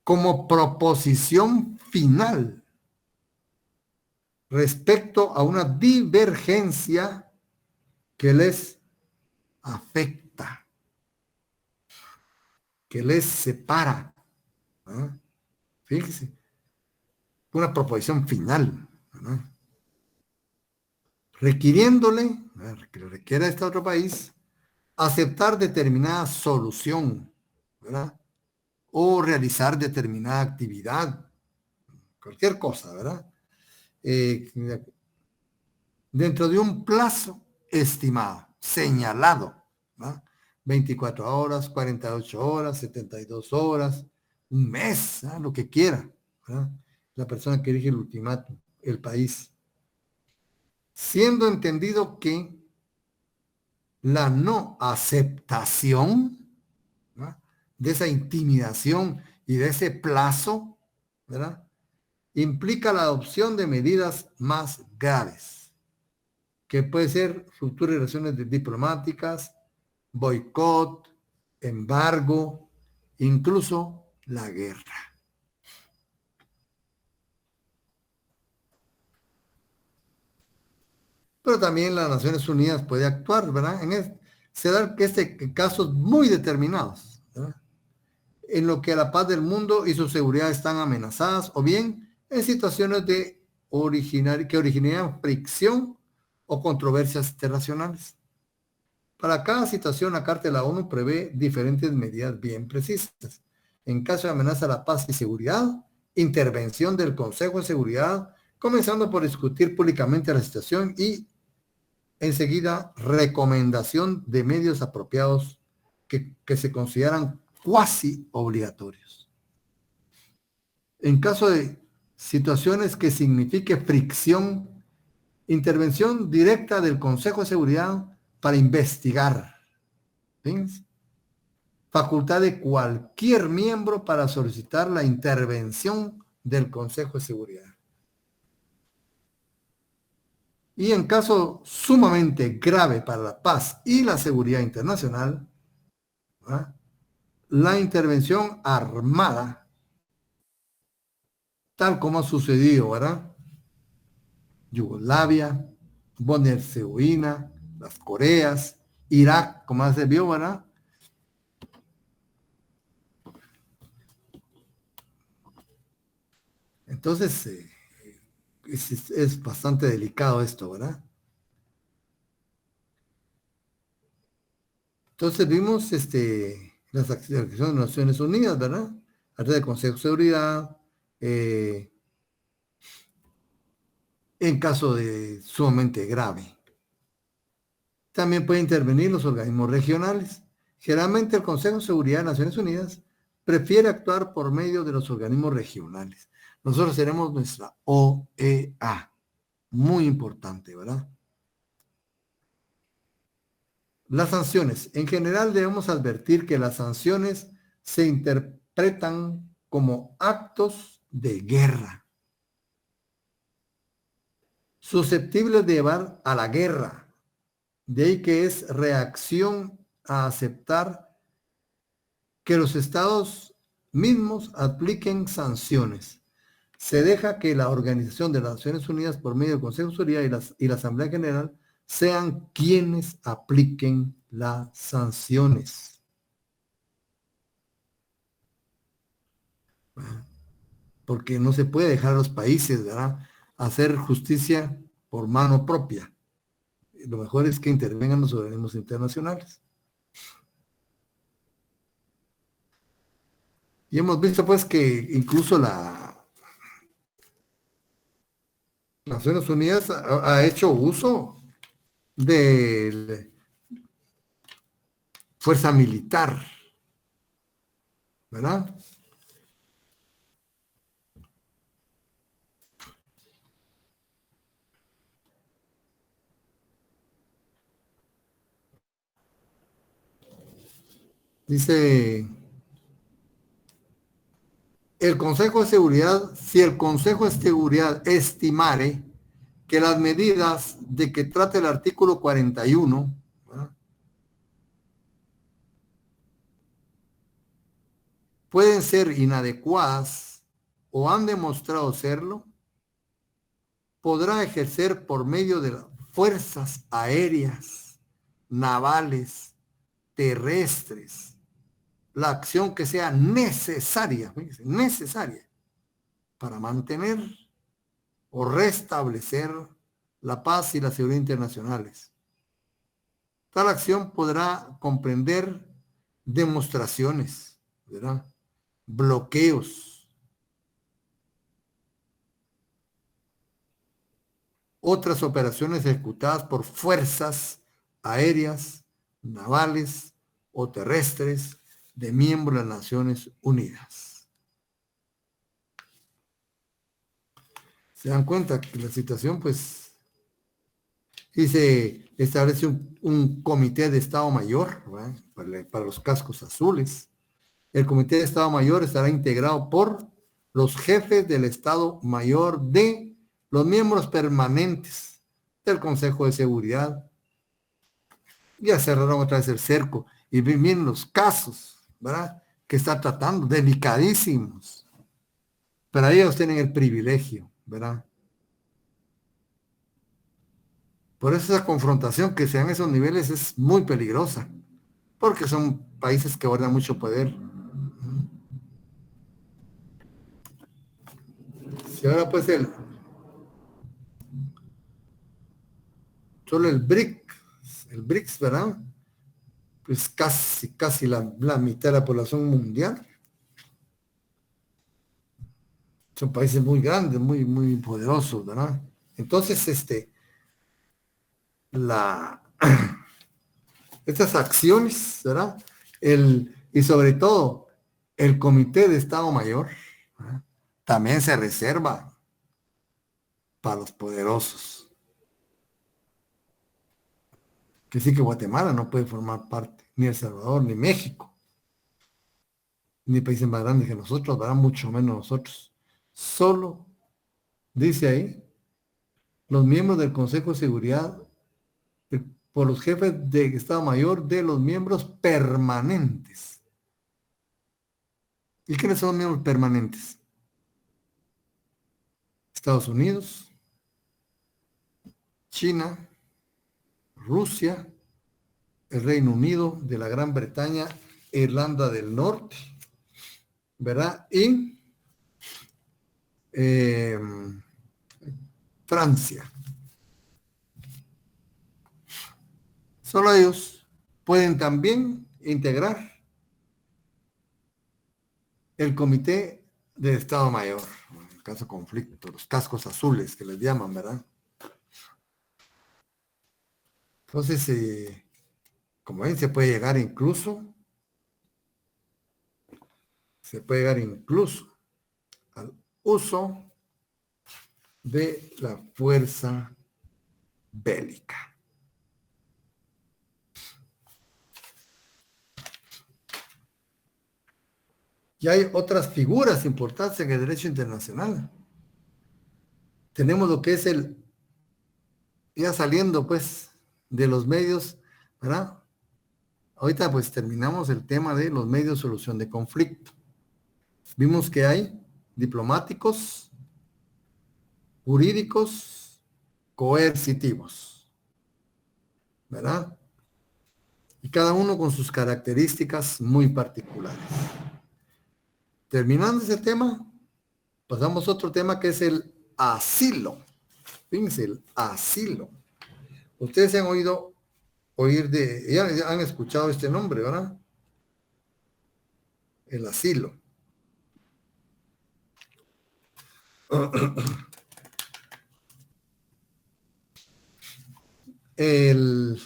como proposición final respecto a una divergencia que les afecta, que les separa. ¿No? Fíjese, una proposición final, ¿no? Requiriéndole, que le requiera a este otro país, aceptar determinada solución, ¿verdad? O realizar determinada actividad, cualquier cosa, ¿verdad? Dentro de un plazo estimado, señalado, ¿verdad? 24 horas, 48 horas, 72 horas, un mes, ¿verdad? Lo que quiera, ¿verdad? La persona que dirige el ultimátum, el país. Siendo entendido que la no aceptación, ¿verdad? De esa intimidación y de ese plazo, ¿verdad? Implica la adopción de medidas más graves, que puede ser futuras relaciones diplomáticas, boicot, embargo, incluso la guerra. Pero también las Naciones Unidas puede actuar, ¿verdad? Se dan casos muy determinados, ¿verdad? En lo que la paz del mundo y su seguridad están amenazadas, o bien en situaciones que originarían fricción o controversias internacionales. Para cada situación, la Carta de la ONU prevé diferentes medidas bien precisas. En caso de amenaza a la paz y seguridad, intervención del Consejo de Seguridad, comenzando por discutir públicamente la situación y enseguida recomendación de medios apropiados que se consideran cuasi obligatorios. En caso de situaciones que signifique fricción, intervención directa del Consejo de Seguridad para investigar. ¿Sí? Facultad de cualquier miembro para solicitar la intervención del Consejo de Seguridad. Y en caso sumamente grave para la paz y la seguridad internacional, ¿verdad?, la intervención armada, tal como ha sucedido, ¿verdad? Yugoslavia, Bosnia-Herzegovina, las Coreas, Irak, como se vio, ¿verdad? Entonces, es bastante delicado esto, ¿verdad? Entonces vimos las acciones de las Naciones Unidas, ¿verdad? A través del Consejo de Seguridad, en caso de sumamente grave. También pueden intervenir los organismos regionales. Generalmente el Consejo de Seguridad de Naciones Unidas prefiere actuar por medio de los organismos regionales. Nosotros tenemos nuestra OEA, muy importante, ¿verdad? Las sanciones. En general debemos advertir que las sanciones se interpretan como actos de guerra, susceptibles de llevar a la guerra. De ahí que es reacción a aceptar que los estados mismos apliquen sanciones. Se deja que la Organización de las Naciones Unidas, por medio del Consejo de Seguridad y la Asamblea General, sean quienes apliquen las sanciones. Porque no se puede dejar a los países, ¿verdad?, hacer justicia por mano propia. Lo mejor es que intervengan los organismos internacionales. Y hemos visto pues que incluso las Naciones Unidas ha hecho uso de fuerza militar, ¿verdad? Dice el Consejo de Seguridad, si el Consejo de Seguridad estimare que las medidas de que trata el artículo 41, ¿verdad?, pueden ser inadecuadas o han demostrado serlo, podrá ejercer por medio de las fuerzas aéreas, navales, terrestres, la acción que sea necesaria, necesaria para mantener o restablecer la paz y la seguridad internacionales. Tal acción podrá comprender demostraciones, ¿verdad?, bloqueos, otras operaciones ejecutadas por fuerzas aéreas, navales o terrestres de miembros de las Naciones Unidas. Se dan cuenta que la situación, pues, y se establece un comité de Estado Mayor, ¿verdad?, para los cascos azules. El comité de Estado Mayor estará integrado por los jefes del Estado Mayor de los miembros permanentes del Consejo de Seguridad. Ya cerraron otra vez el cerco y miren los casos, ¿verdad?, que está tratando, delicadísimos. Pero ellos tienen el privilegio, ¿verdad? Por eso esa confrontación que se dan a esos niveles es muy peligrosa, porque son países que guardan mucho poder. Si ahora pues solo el BRICS, ¿verdad?, pues casi la mitad de la población mundial. Son países muy grandes, muy poderosos, ¿verdad? Entonces, la, estas acciones, ¿verdad? Y sobre todo, el Comité de Estado Mayor, ¿verdad?, también se reserva para los poderosos. Que sí que Guatemala no puede formar parte, ni El Salvador, ni México, ni países más grandes que nosotros, darán mucho menos nosotros. Solo, dice ahí, los miembros del Consejo de Seguridad por los jefes de Estado Mayor de los miembros permanentes. ¿Y quiénes son los miembros permanentes? Estados Unidos, China, Rusia, el Reino Unido, de la Gran Bretaña, Irlanda del Norte, ¿verdad? Y Francia. Solo ellos pueden también integrar el Comité de Estado Mayor, en el caso de conflicto, los cascos azules que les llaman, ¿verdad? Entonces, como ven, se puede llegar incluso al uso de la fuerza bélica. Y hay otras figuras importantes en el derecho internacional. Tenemos lo que es ya saliendo pues de los medios, ¿verdad? Ahorita pues terminamos el tema de los medios de solución de conflicto. Vimos que hay diplomáticos, jurídicos, coercitivos, ¿verdad? Y cada uno con sus características muy particulares. Terminando ese tema, pasamos a otro tema que es el asilo. Fíjense, el asilo. Ustedes se han ya han escuchado este nombre, ¿verdad? El asilo. El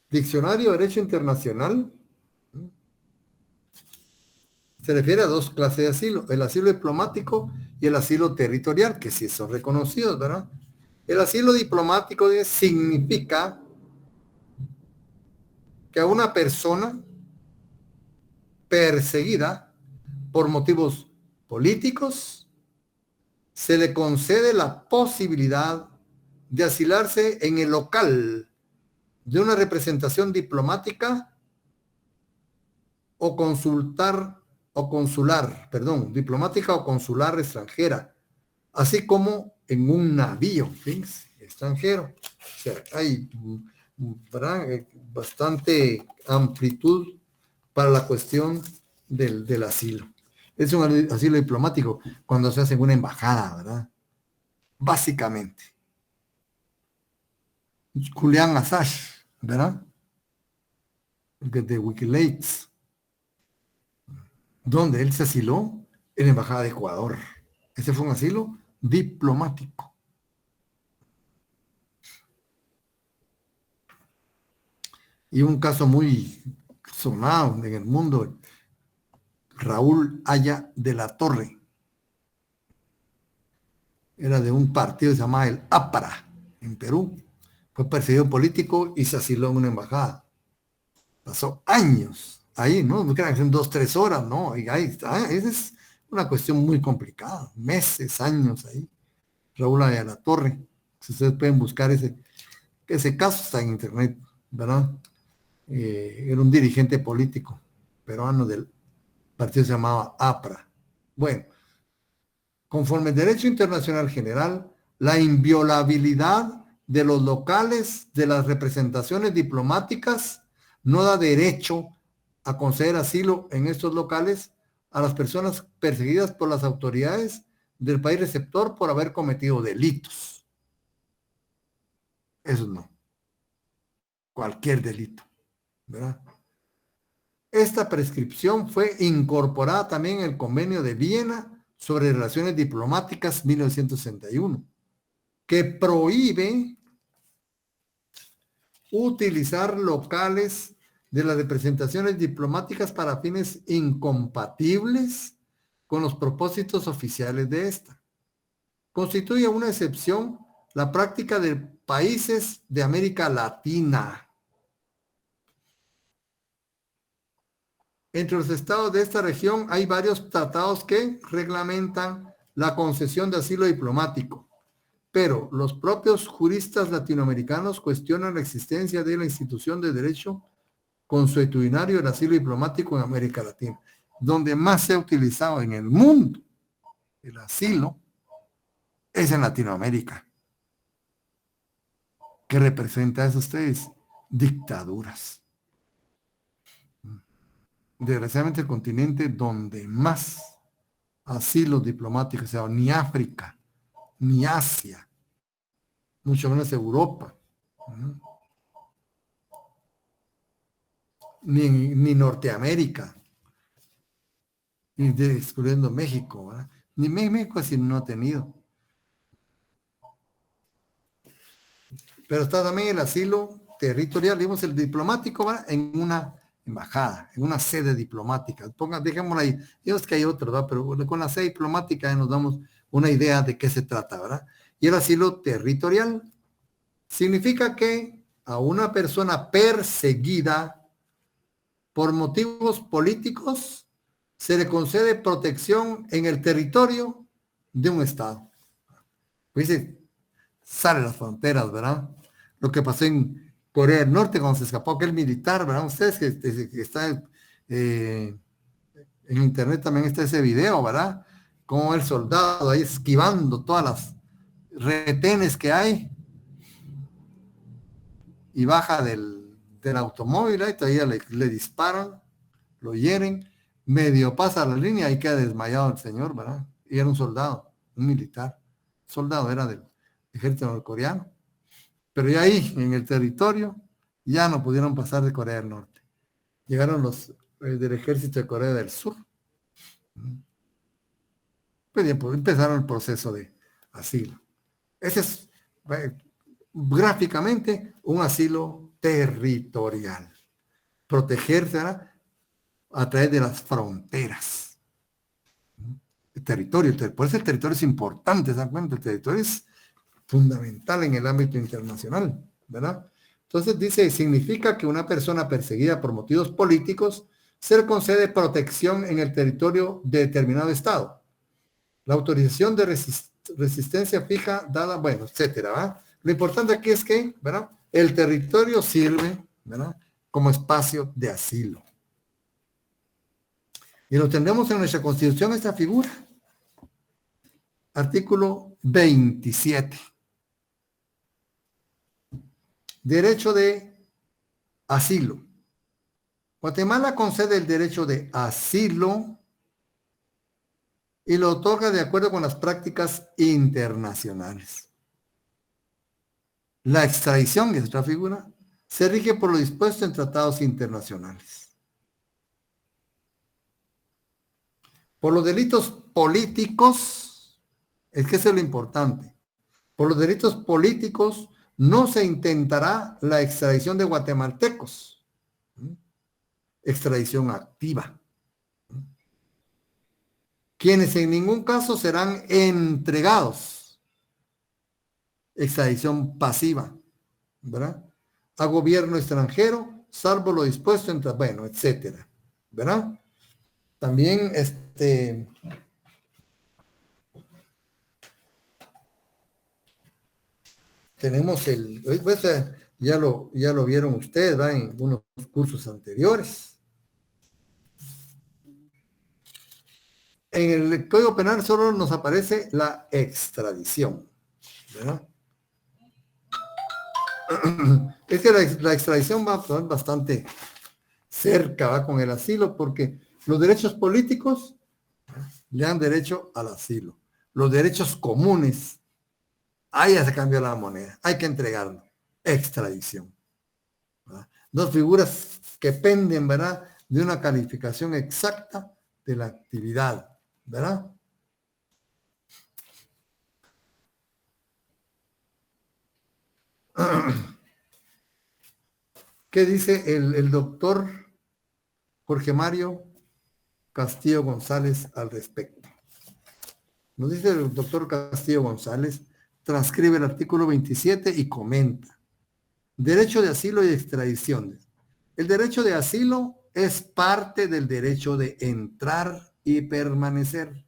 Diccionario de Derecho Internacional se refiere a dos clases de asilo, el asilo diplomático y el asilo territorial, que sí son reconocidos, ¿verdad? El asilo diplomático significa que a una persona perseguida por motivos políticos se le concede la posibilidad de asilarse en el local de una representación diplomática o diplomática o consular extranjera, así como en un navío, ¿sí? Extranjero. O sea, hay bastante amplitud para la cuestión del asilo. Es un asilo diplomático cuando se hace en una embajada, ¿verdad? Básicamente. Julian Assange, ¿verdad? De Wikileaks, donde él se asiló en la embajada de Ecuador. Ese fue un asilo diplomático. Y un caso muy sonado en el mundo, Raúl Haya de la Torre. Era de un partido que se llamaba el APRA en Perú. Fue perseguido político y se asiló en una embajada. Pasó años ahí, ¿no? No crean que son 2-3 horas, ¿no? Y ahí está. Esa es una cuestión muy complicada. Meses, años ahí. Raúl Haya de la Torre. Si ustedes pueden buscar ese caso, está en internet, ¿verdad? Era un dirigente político peruano del partido, se llamaba APRA. Bueno, conforme el derecho internacional general, la inviolabilidad de los locales de las representaciones diplomáticas no da derecho a conceder asilo en estos locales a las personas perseguidas por las autoridades del país receptor por haber cometido delitos. Eso no. Cualquier delito, ¿verdad? Esta prescripción fue incorporada también en el Convenio de Viena sobre Relaciones Diplomáticas 1961, que prohíbe utilizar locales de las representaciones diplomáticas para fines incompatibles con los propósitos oficiales de esta. Constituye una excepción la práctica de países de América Latina. Entre los estados de esta región hay varios tratados que reglamentan la concesión de asilo diplomático, pero los propios juristas latinoamericanos cuestionan la existencia de la institución de derecho consuetudinario del asilo diplomático en América Latina, donde más se ha utilizado en el mundo el asilo es en Latinoamérica. ¿Qué representa eso ustedes? Dictaduras. Desgraciadamente el continente donde más asilos diplomáticos, o sea, ni África, ni Asia, mucho menos Europa, ni Norteamérica, excluyendo México, ¿verdad? Ni México así no ha tenido. Pero está también el asilo territorial, digamos el diplomático, ¿verdad? En una embajada, en una sede diplomática. Dejémosla ahí. Digamos que hay otro, ¿verdad? Pero con la sede diplomática nos damos una idea de qué se trata, ¿verdad? Y el asilo territorial significa que a una persona perseguida por motivos políticos se le concede protección en el territorio de un estado. Pues dice, sale las fronteras, ¿verdad? Lo que pasó en Corea del Norte cuando se escapó aquel militar, ¿verdad? Ustedes que está en internet también está ese video, ¿verdad? Como el soldado ahí esquivando todas las retenes que hay y baja del automóvil, y todavía le disparan, lo hieren, medio pasa la línea y queda desmayado el señor, ¿verdad? Y era un soldado, un militar. Soldado era del ejército norcoreano. Pero ya ahí, en el territorio, ya no pudieron pasar de Corea del Norte. Llegaron los del ejército de Corea del Sur. Pues empezaron el proceso de asilo. Ese es gráficamente un asilo territorial. Protegerse a través de las fronteras. El territorio, por eso el territorio es importante, ¿se dan cuenta? El territorio es fundamental en el ámbito internacional, ¿verdad? Entonces dice, significa que una persona perseguida por motivos políticos se le concede protección en el territorio de determinado estado. La autorización de resistencia fija dada, bueno, etcétera, ¿verdad? Lo importante aquí es que, ¿verdad? El territorio sirve, ¿verdad? Como espacio de asilo. Y lo tendremos en nuestra Constitución esta figura. Artículo 27. Derecho de asilo. Guatemala concede el derecho de asilo y lo otorga de acuerdo con las prácticas internacionales. La extradición, es otra figura, se rige por lo dispuesto en tratados internacionales. Por los delitos políticos, es que eso es lo importante, por los delitos políticos no se intentará la extradición de guatemaltecos. Extradición activa. Quienes en ningún caso serán entregados. Extradición pasiva, ¿verdad? A gobierno extranjero, salvo lo dispuesto entre, bueno, etcétera, ¿verdad? También tenemos pues, ya lo vieron ustedes, ¿verdad? En unos cursos anteriores. En el Código Penal solo nos aparece la extradición, ¿verdad? Es que la extradición va bastante cerca, va con el asilo, porque los derechos políticos le dan derecho al asilo. Los derechos comunes, ahí ya se cambió la moneda, hay que entregarlo. Extradición. ¿Verdad? Dos figuras que penden, ¿verdad?, de una calificación exacta de la actividad, ¿verdad? ¿Qué dice el doctor Jorge Mario Castillo González al respecto. Nos dice el doctor Castillo González, transcribe el artículo 27 y comenta. Derecho de asilo y extradición. El derecho de asilo es parte del derecho de entrar y permanecer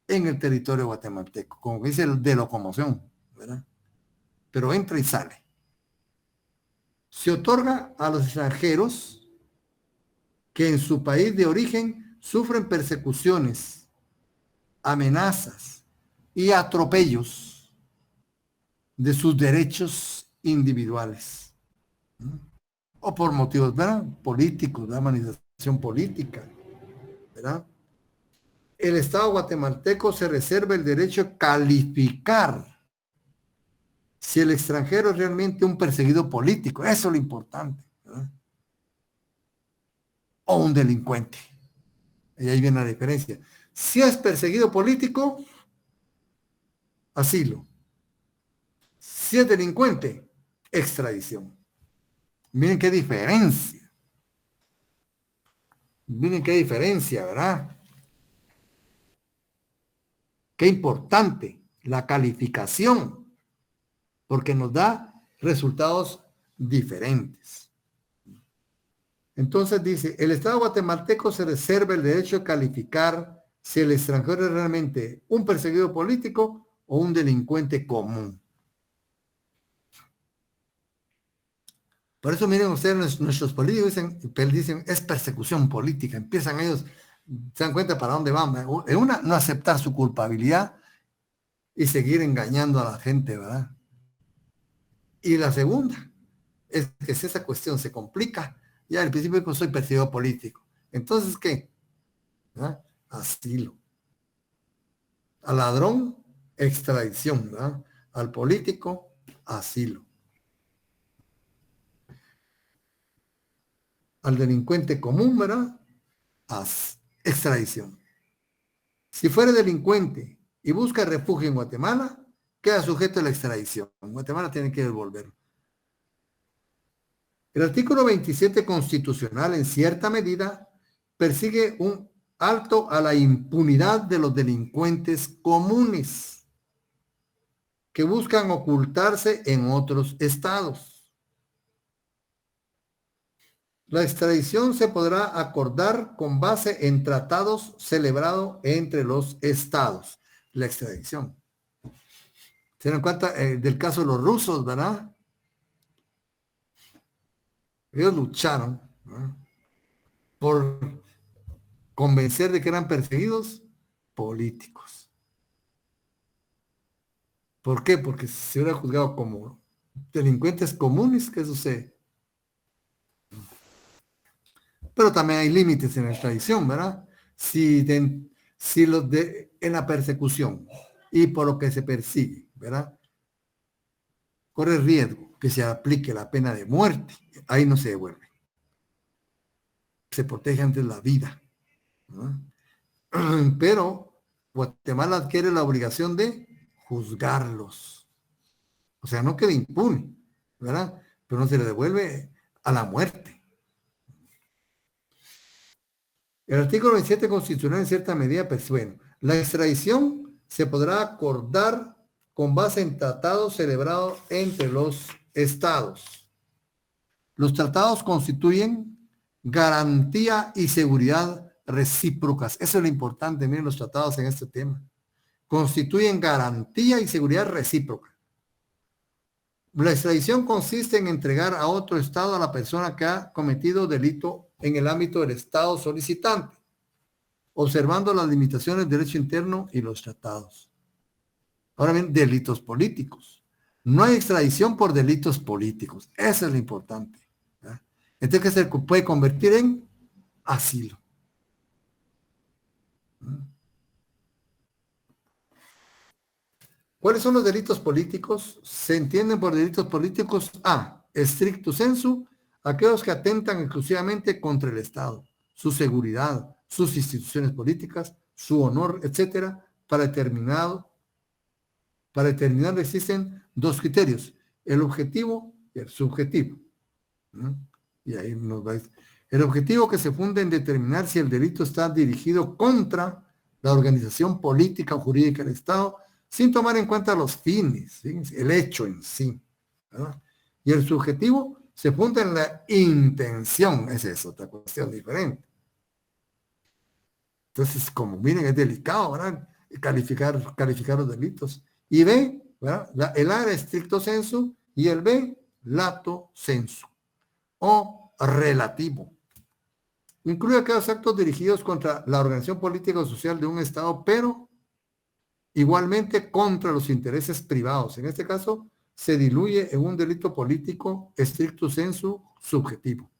en el territorio guatemalteco, como dice el de locomoción, ¿verdad? Pero entra y sale. Se otorga a los extranjeros que en su país de origen sufren persecuciones, amenazas y atropellos de sus derechos individuales, ¿no? O por motivos, ¿verdad?, políticos, de manifestación política, ¿verdad? El Estado guatemalteco se reserva el derecho a calificar si el extranjero es realmente un perseguido político, eso es lo importante, ¿verdad?, o un delincuente. Y ahí viene la diferencia. Si es perseguido político, asilo. Si es delincuente, extradición. Miren qué diferencia. Miren qué diferencia, ¿verdad? Qué importante la calificación, porque nos da resultados diferentes. Entonces dice, el Estado guatemalteco se reserva el derecho a calificar si el extranjero es realmente un perseguido político o un delincuente común. Por eso miren ustedes, nuestros políticos dicen es persecución política. Empiezan ellos, se dan cuenta para dónde van. En una, no aceptar su culpabilidad y seguir engañando a la gente, ¿verdad? Y la segunda es que si esa cuestión se complica, ya al principio pues soy perseguido político. Entonces, ¿qué? ¿verdad? Asilo. Al ladrón, extradición, ¿verdad? Al político, asilo. Al delincuente común, ¿verdad? Extradición. Si fuera delincuente y busca refugio en Guatemala, queda sujeto a la extradición. Guatemala tiene que devolverlo. El artículo 27 constitucional, en cierta medida, persigue un alto a la impunidad de los delincuentes comunes que buscan ocultarse en otros estados. La extradición se podrá acordar con base en tratados celebrados entre los estados. La extradición. ¿Se dan cuenta del caso de los rusos, verdad? Ellos lucharon, ¿verdad?, por convencer de que eran perseguidos políticos. ¿Por qué? Porque si se hubiera juzgado como delincuentes comunes, ¿qué sucede? Pero también hay límites en la extradición, ¿verdad? Si los en la persecución y por lo que se persigue, ¿verdad?, corre riesgo que se aplique la pena de muerte, ahí no se devuelve. Se protege antes la vida, ¿no? Pero Guatemala adquiere la obligación de juzgarlos. O sea, no queda impune, ¿verdad? Pero no se le devuelve a la muerte. El artículo 27 constitucional en cierta medida, pues bueno, la extradición se podrá acordar con base en tratados celebrados entre los estados. Los tratados constituyen garantía y seguridad recíprocas. Eso es lo importante, miren los tratados en este tema. Constituyen garantía y seguridad recíproca. La extradición consiste en entregar a otro estado a la persona que ha cometido delito en el ámbito del estado solicitante, observando las limitaciones del derecho interno y los tratados. Ahora bien, delitos políticos. No hay extradición por delitos políticos. Eso es lo importante, ¿verdad? Entonces, que se puede convertir en asilo. ¿Cuáles son los delitos políticos? Se entienden por delitos políticos a, stricto sensu, aquellos que atentan exclusivamente contra el Estado, su seguridad, sus instituciones políticas, su honor, etcétera. Para determinar existen dos criterios, el objetivo y el subjetivo, ¿no? Y ahí nos va a decir. El objetivo que se funda en determinar si el delito está dirigido contra la organización política o jurídica del Estado, sin tomar en cuenta los fines, ¿sí? El hecho en sí, ¿verdad? Y el subjetivo se funda en la intención, esa es otra cuestión diferente. Entonces, como miren, es delicado, ¿verdad? Calificar los delitos. Y B, ¿verdad? El A era estricto sensu y el B, lato sensu o relativo. Incluye aquellos actos dirigidos contra la organización política o social de un Estado, pero igualmente contra los intereses privados. En este caso, se diluye en un delito político stricto sensu subjetivo.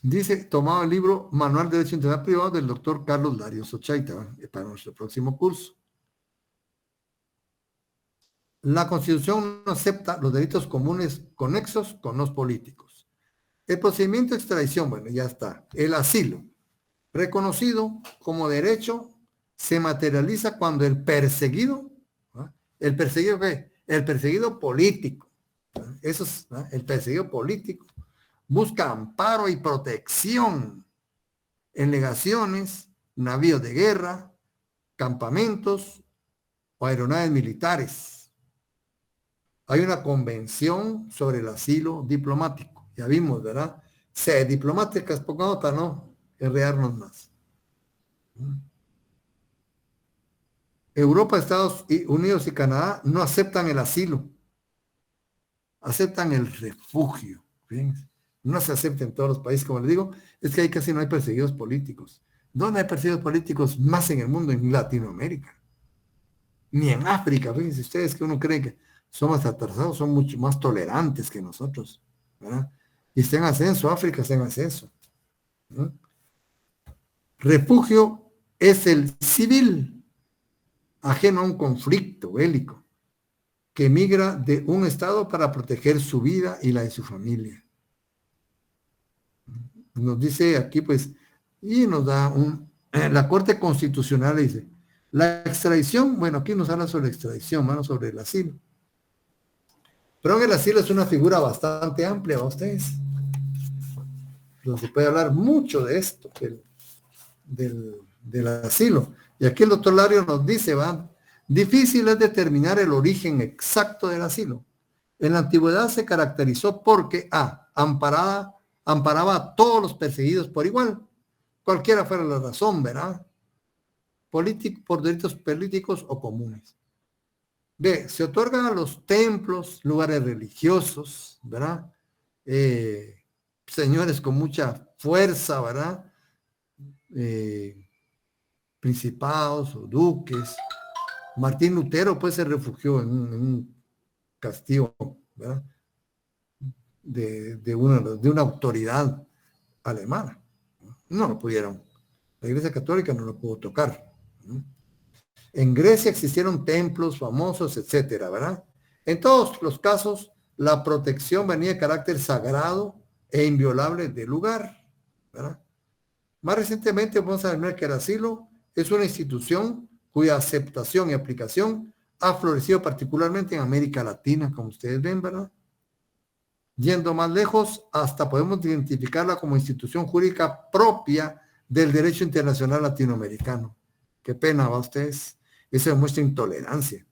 Dice, tomado el libro Manual de Derecho Internacional Privado del doctor Carlos Larios Ochaita, para nuestro próximo curso. La Constitución no acepta los delitos comunes conexos con los políticos. El procedimiento de extradición, bueno, ya está. El asilo, reconocido como derecho, se materializa cuando el perseguido, ¿no? ¿El perseguido qué? El perseguido político, ¿no? Eso es, ¿no? El perseguido político busca amparo y protección en legaciones, navíos de guerra, campamentos o aeronaves militares. Hay una convención sobre el asilo diplomático. Ya vimos, ¿verdad? Se diplomáticas, pongamos para no enredarnos más. Europa, Estados Unidos y Canadá no aceptan el asilo. Aceptan el refugio. Fíjense. No se acepta en todos los países, como les digo, es que ahí casi no hay perseguidos políticos. ¿Dónde hay perseguidos políticos más en el mundo? En Latinoamérica. Ni en África. Fíjense ustedes que uno cree que somos atrasados, son mucho más tolerantes que nosotros, ¿verdad? Y está en ascenso, África está en ascenso, ¿no? Refugio es el civil, ajeno a un conflicto bélico, que emigra de un estado para proteger su vida y la de su familia. Nos dice aquí, pues, y nos da la Corte Constitucional dice, la extradición, bueno, aquí nos habla sobre la extradición, mano, sobre el asilo. Pero el asilo es una figura bastante amplia, ¿a ustedes? Entonces se puede hablar mucho de esto, del asilo. Y aquí el doctor Lario nos dice, va, difícil es determinar el origen exacto del asilo. En la antigüedad se caracterizó porque amparaba a todos los perseguidos por igual, cualquiera fuera la razón, ¿verdad? Por delitos políticos o comunes. B, se otorgan a los templos, lugares religiosos, ¿verdad? Señores con mucha fuerza, ¿verdad? Principados o duques. Martín Lutero pues se refugió en un castillo, ¿verdad? De una autoridad alemana. No lo pudieron. La Iglesia Católica no lo pudo tocar. En Grecia existieron templos famosos, etcétera, ¿verdad? En todos los casos, la protección venía de carácter sagrado e inviolable del lugar, ¿verdad? Más recientemente vamos a ver que el asilo es una institución cuya aceptación y aplicación ha florecido particularmente en América Latina, como ustedes ven, ¿verdad? Yendo más lejos, hasta podemos identificarla como institución jurídica propia del derecho internacional latinoamericano. Qué pena, ¿va ustedes? Eso demuestra intolerancia.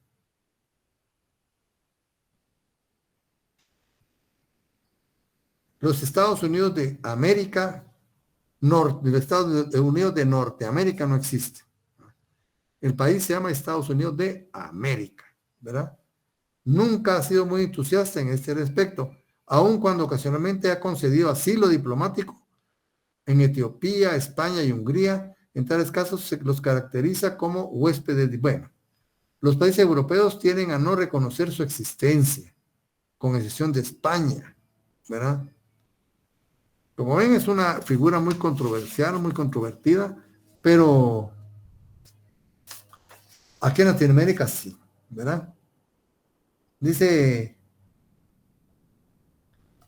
Los Estados Unidos de América, los Estados Unidos de Norteamérica no existe. El país se llama Estados Unidos de América, ¿verdad? Nunca ha sido muy entusiasta en este respecto, aun cuando ocasionalmente ha concedido asilo diplomático en Etiopía, España y Hungría. En tales casos se los caracteriza como huéspedes. Bueno, los países europeos tienden a no reconocer su existencia, con excepción de España, ¿verdad? Como ven, es una figura muy controversial, muy controvertida, pero aquí en Latinoamérica sí, ¿verdad? Dice,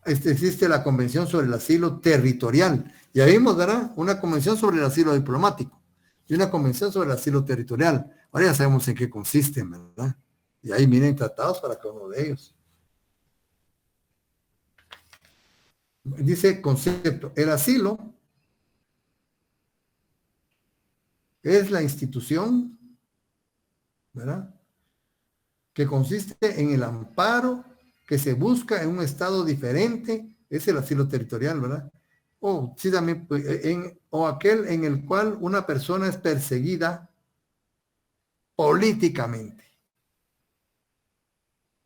existe la Convención sobre el Asilo Territorial. Ya vimos, ¿verdad? Una convención sobre el asilo diplomático y una convención sobre el asilo territorial. Ahora ya sabemos en qué consisten, ¿verdad? Y ahí miren tratados para cada uno de ellos. Dice concepto, el asilo es la institución, ¿verdad?, que consiste en el amparo que se busca en un estado diferente, es el asilo territorial, ¿verdad? O sí, también, o aquel en el cual una persona es perseguida políticamente,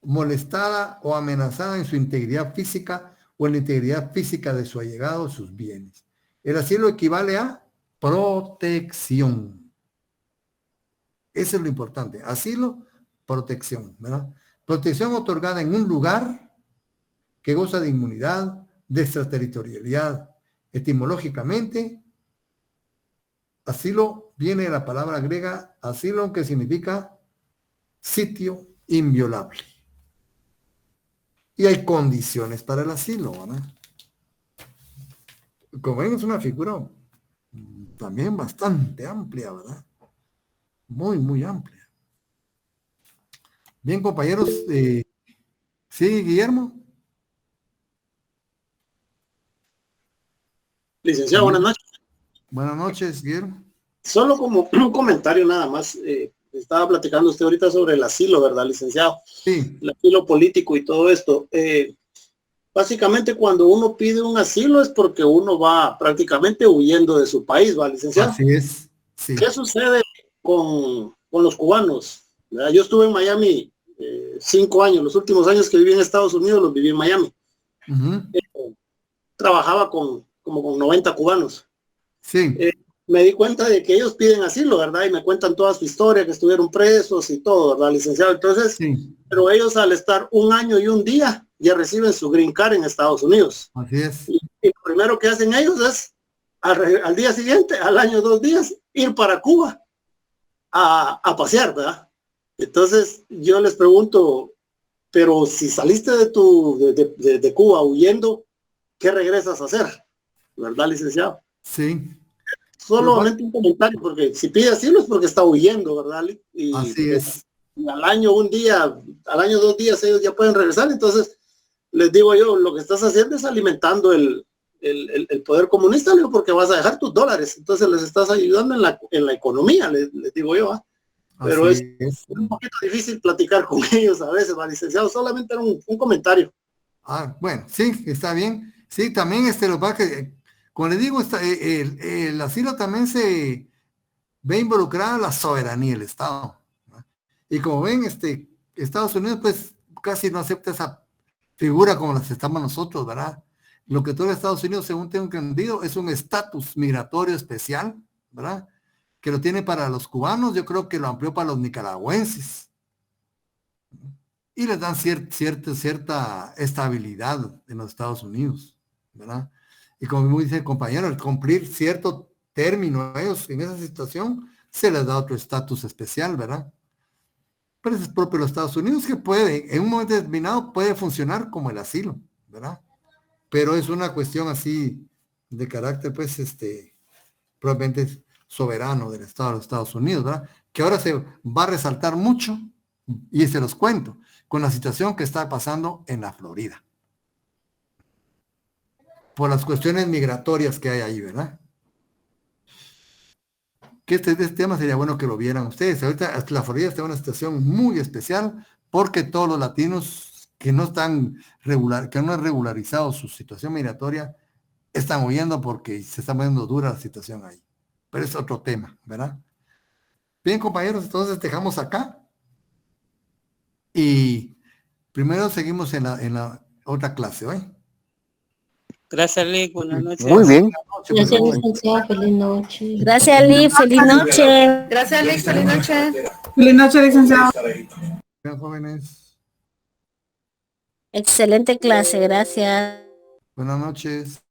molestada o amenazada en su integridad física o en la integridad física de su allegado o sus bienes. El asilo equivale a protección. Eso es lo importante. Asilo, protección, ¿verdad? Protección otorgada en un lugar que goza de inmunidad, de extraterritorialidad. Etimológicamente, asilo viene de la palabra griega asilo, que significa sitio inviolable. Y hay condiciones para el asilo, ¿verdad? Como ven, es una figura también bastante amplia, ¿verdad? Muy, muy amplia. Bien, compañeros. Sí, Guillermo. Licenciado, buenas noches. Buenas noches, Guillermo. Solo como un comentario nada más. Estaba platicando usted ahorita sobre el asilo, ¿verdad, licenciado? Sí. El asilo político y todo esto. Básicamente cuando uno pide un asilo es porque uno va prácticamente huyendo de su país, ¿va, licenciado? Así es. Sí. ¿Qué sucede con los cubanos? ¿Verdad? Yo estuve en Miami 5 años. Los últimos años que viví en Estados Unidos los viví en Miami. Trabajaba como con 90 cubanos. Sí. Me di cuenta de que ellos piden asilo, ¿verdad? Y me cuentan toda su historia, que estuvieron presos y todo, ¿verdad, licenciado? Entonces, sí. Pero ellos al estar 1 año y 1 día ya reciben su green card en Estados Unidos. Así es. Y lo primero que hacen ellos es, al día siguiente, al año 2 días, ir para Cuba a pasear, ¿verdad? Entonces, yo les pregunto, pero si saliste de Cuba huyendo, ¿qué regresas a hacer? ¿Verdad, licenciado? Sí. Solamente un comentario, porque si pide asilo es porque está huyendo, ¿verdad? Y así es. Al año 1 día, al año 2 días ellos ya pueden regresar. Entonces, les digo yo, lo que estás haciendo es alimentando el poder comunista, porque vas a dejar tus dólares. Entonces les estás ayudando en la economía, les digo yo. Pero es un poquito difícil platicar con ellos a veces, ¿va, licenciado? Solamente era un comentario. Bueno, sí, está bien. Sí, también lo que, como les digo, el asilo también se ve involucrada la soberanía del Estado, ¿no? Y como ven, Estados Unidos pues casi no acepta esa figura como la aceptamos nosotros, ¿verdad? Lo que todo Estados Unidos, según tengo entendido, es un estatus migratorio especial, ¿verdad? Que lo tiene para los cubanos, yo creo que lo amplió para los nicaragüenses. Y les dan cierta estabilidad en los Estados Unidos, ¿verdad? Y como dice el compañero, al cumplir cierto término a ellos en esa situación, se les da otro estatus especial, ¿verdad? Pero eso es propio de los Estados Unidos, que puede, en un momento determinado, puede funcionar como el asilo, ¿verdad? Pero es una cuestión así de carácter, pues, probablemente soberano del Estado de los Estados Unidos, ¿verdad? Que ahora se va a resaltar mucho, y se los cuento, con la situación que está pasando en la Florida. Por las cuestiones migratorias que hay ahí, ¿verdad? Que este tema sería bueno que lo vieran ustedes. Ahorita la Florida está en una situación muy especial porque todos los latinos que no están que no han regularizado su situación migratoria están huyendo porque se está poniendo dura la situación ahí. Pero es otro tema, ¿verdad? Bien, compañeros, entonces dejamos acá. Y primero seguimos en la otra clase, ¿eh? Gracias, Lick. Buenas noches. Muy bien. Gracias, licenciado. Feliz noche. Gracias, Lick. Feliz noche. Gracias, Lick. Feliz noche. Feliz noche, licenciado. Bien, jóvenes. Excelente clase, gracias. Buenas noches.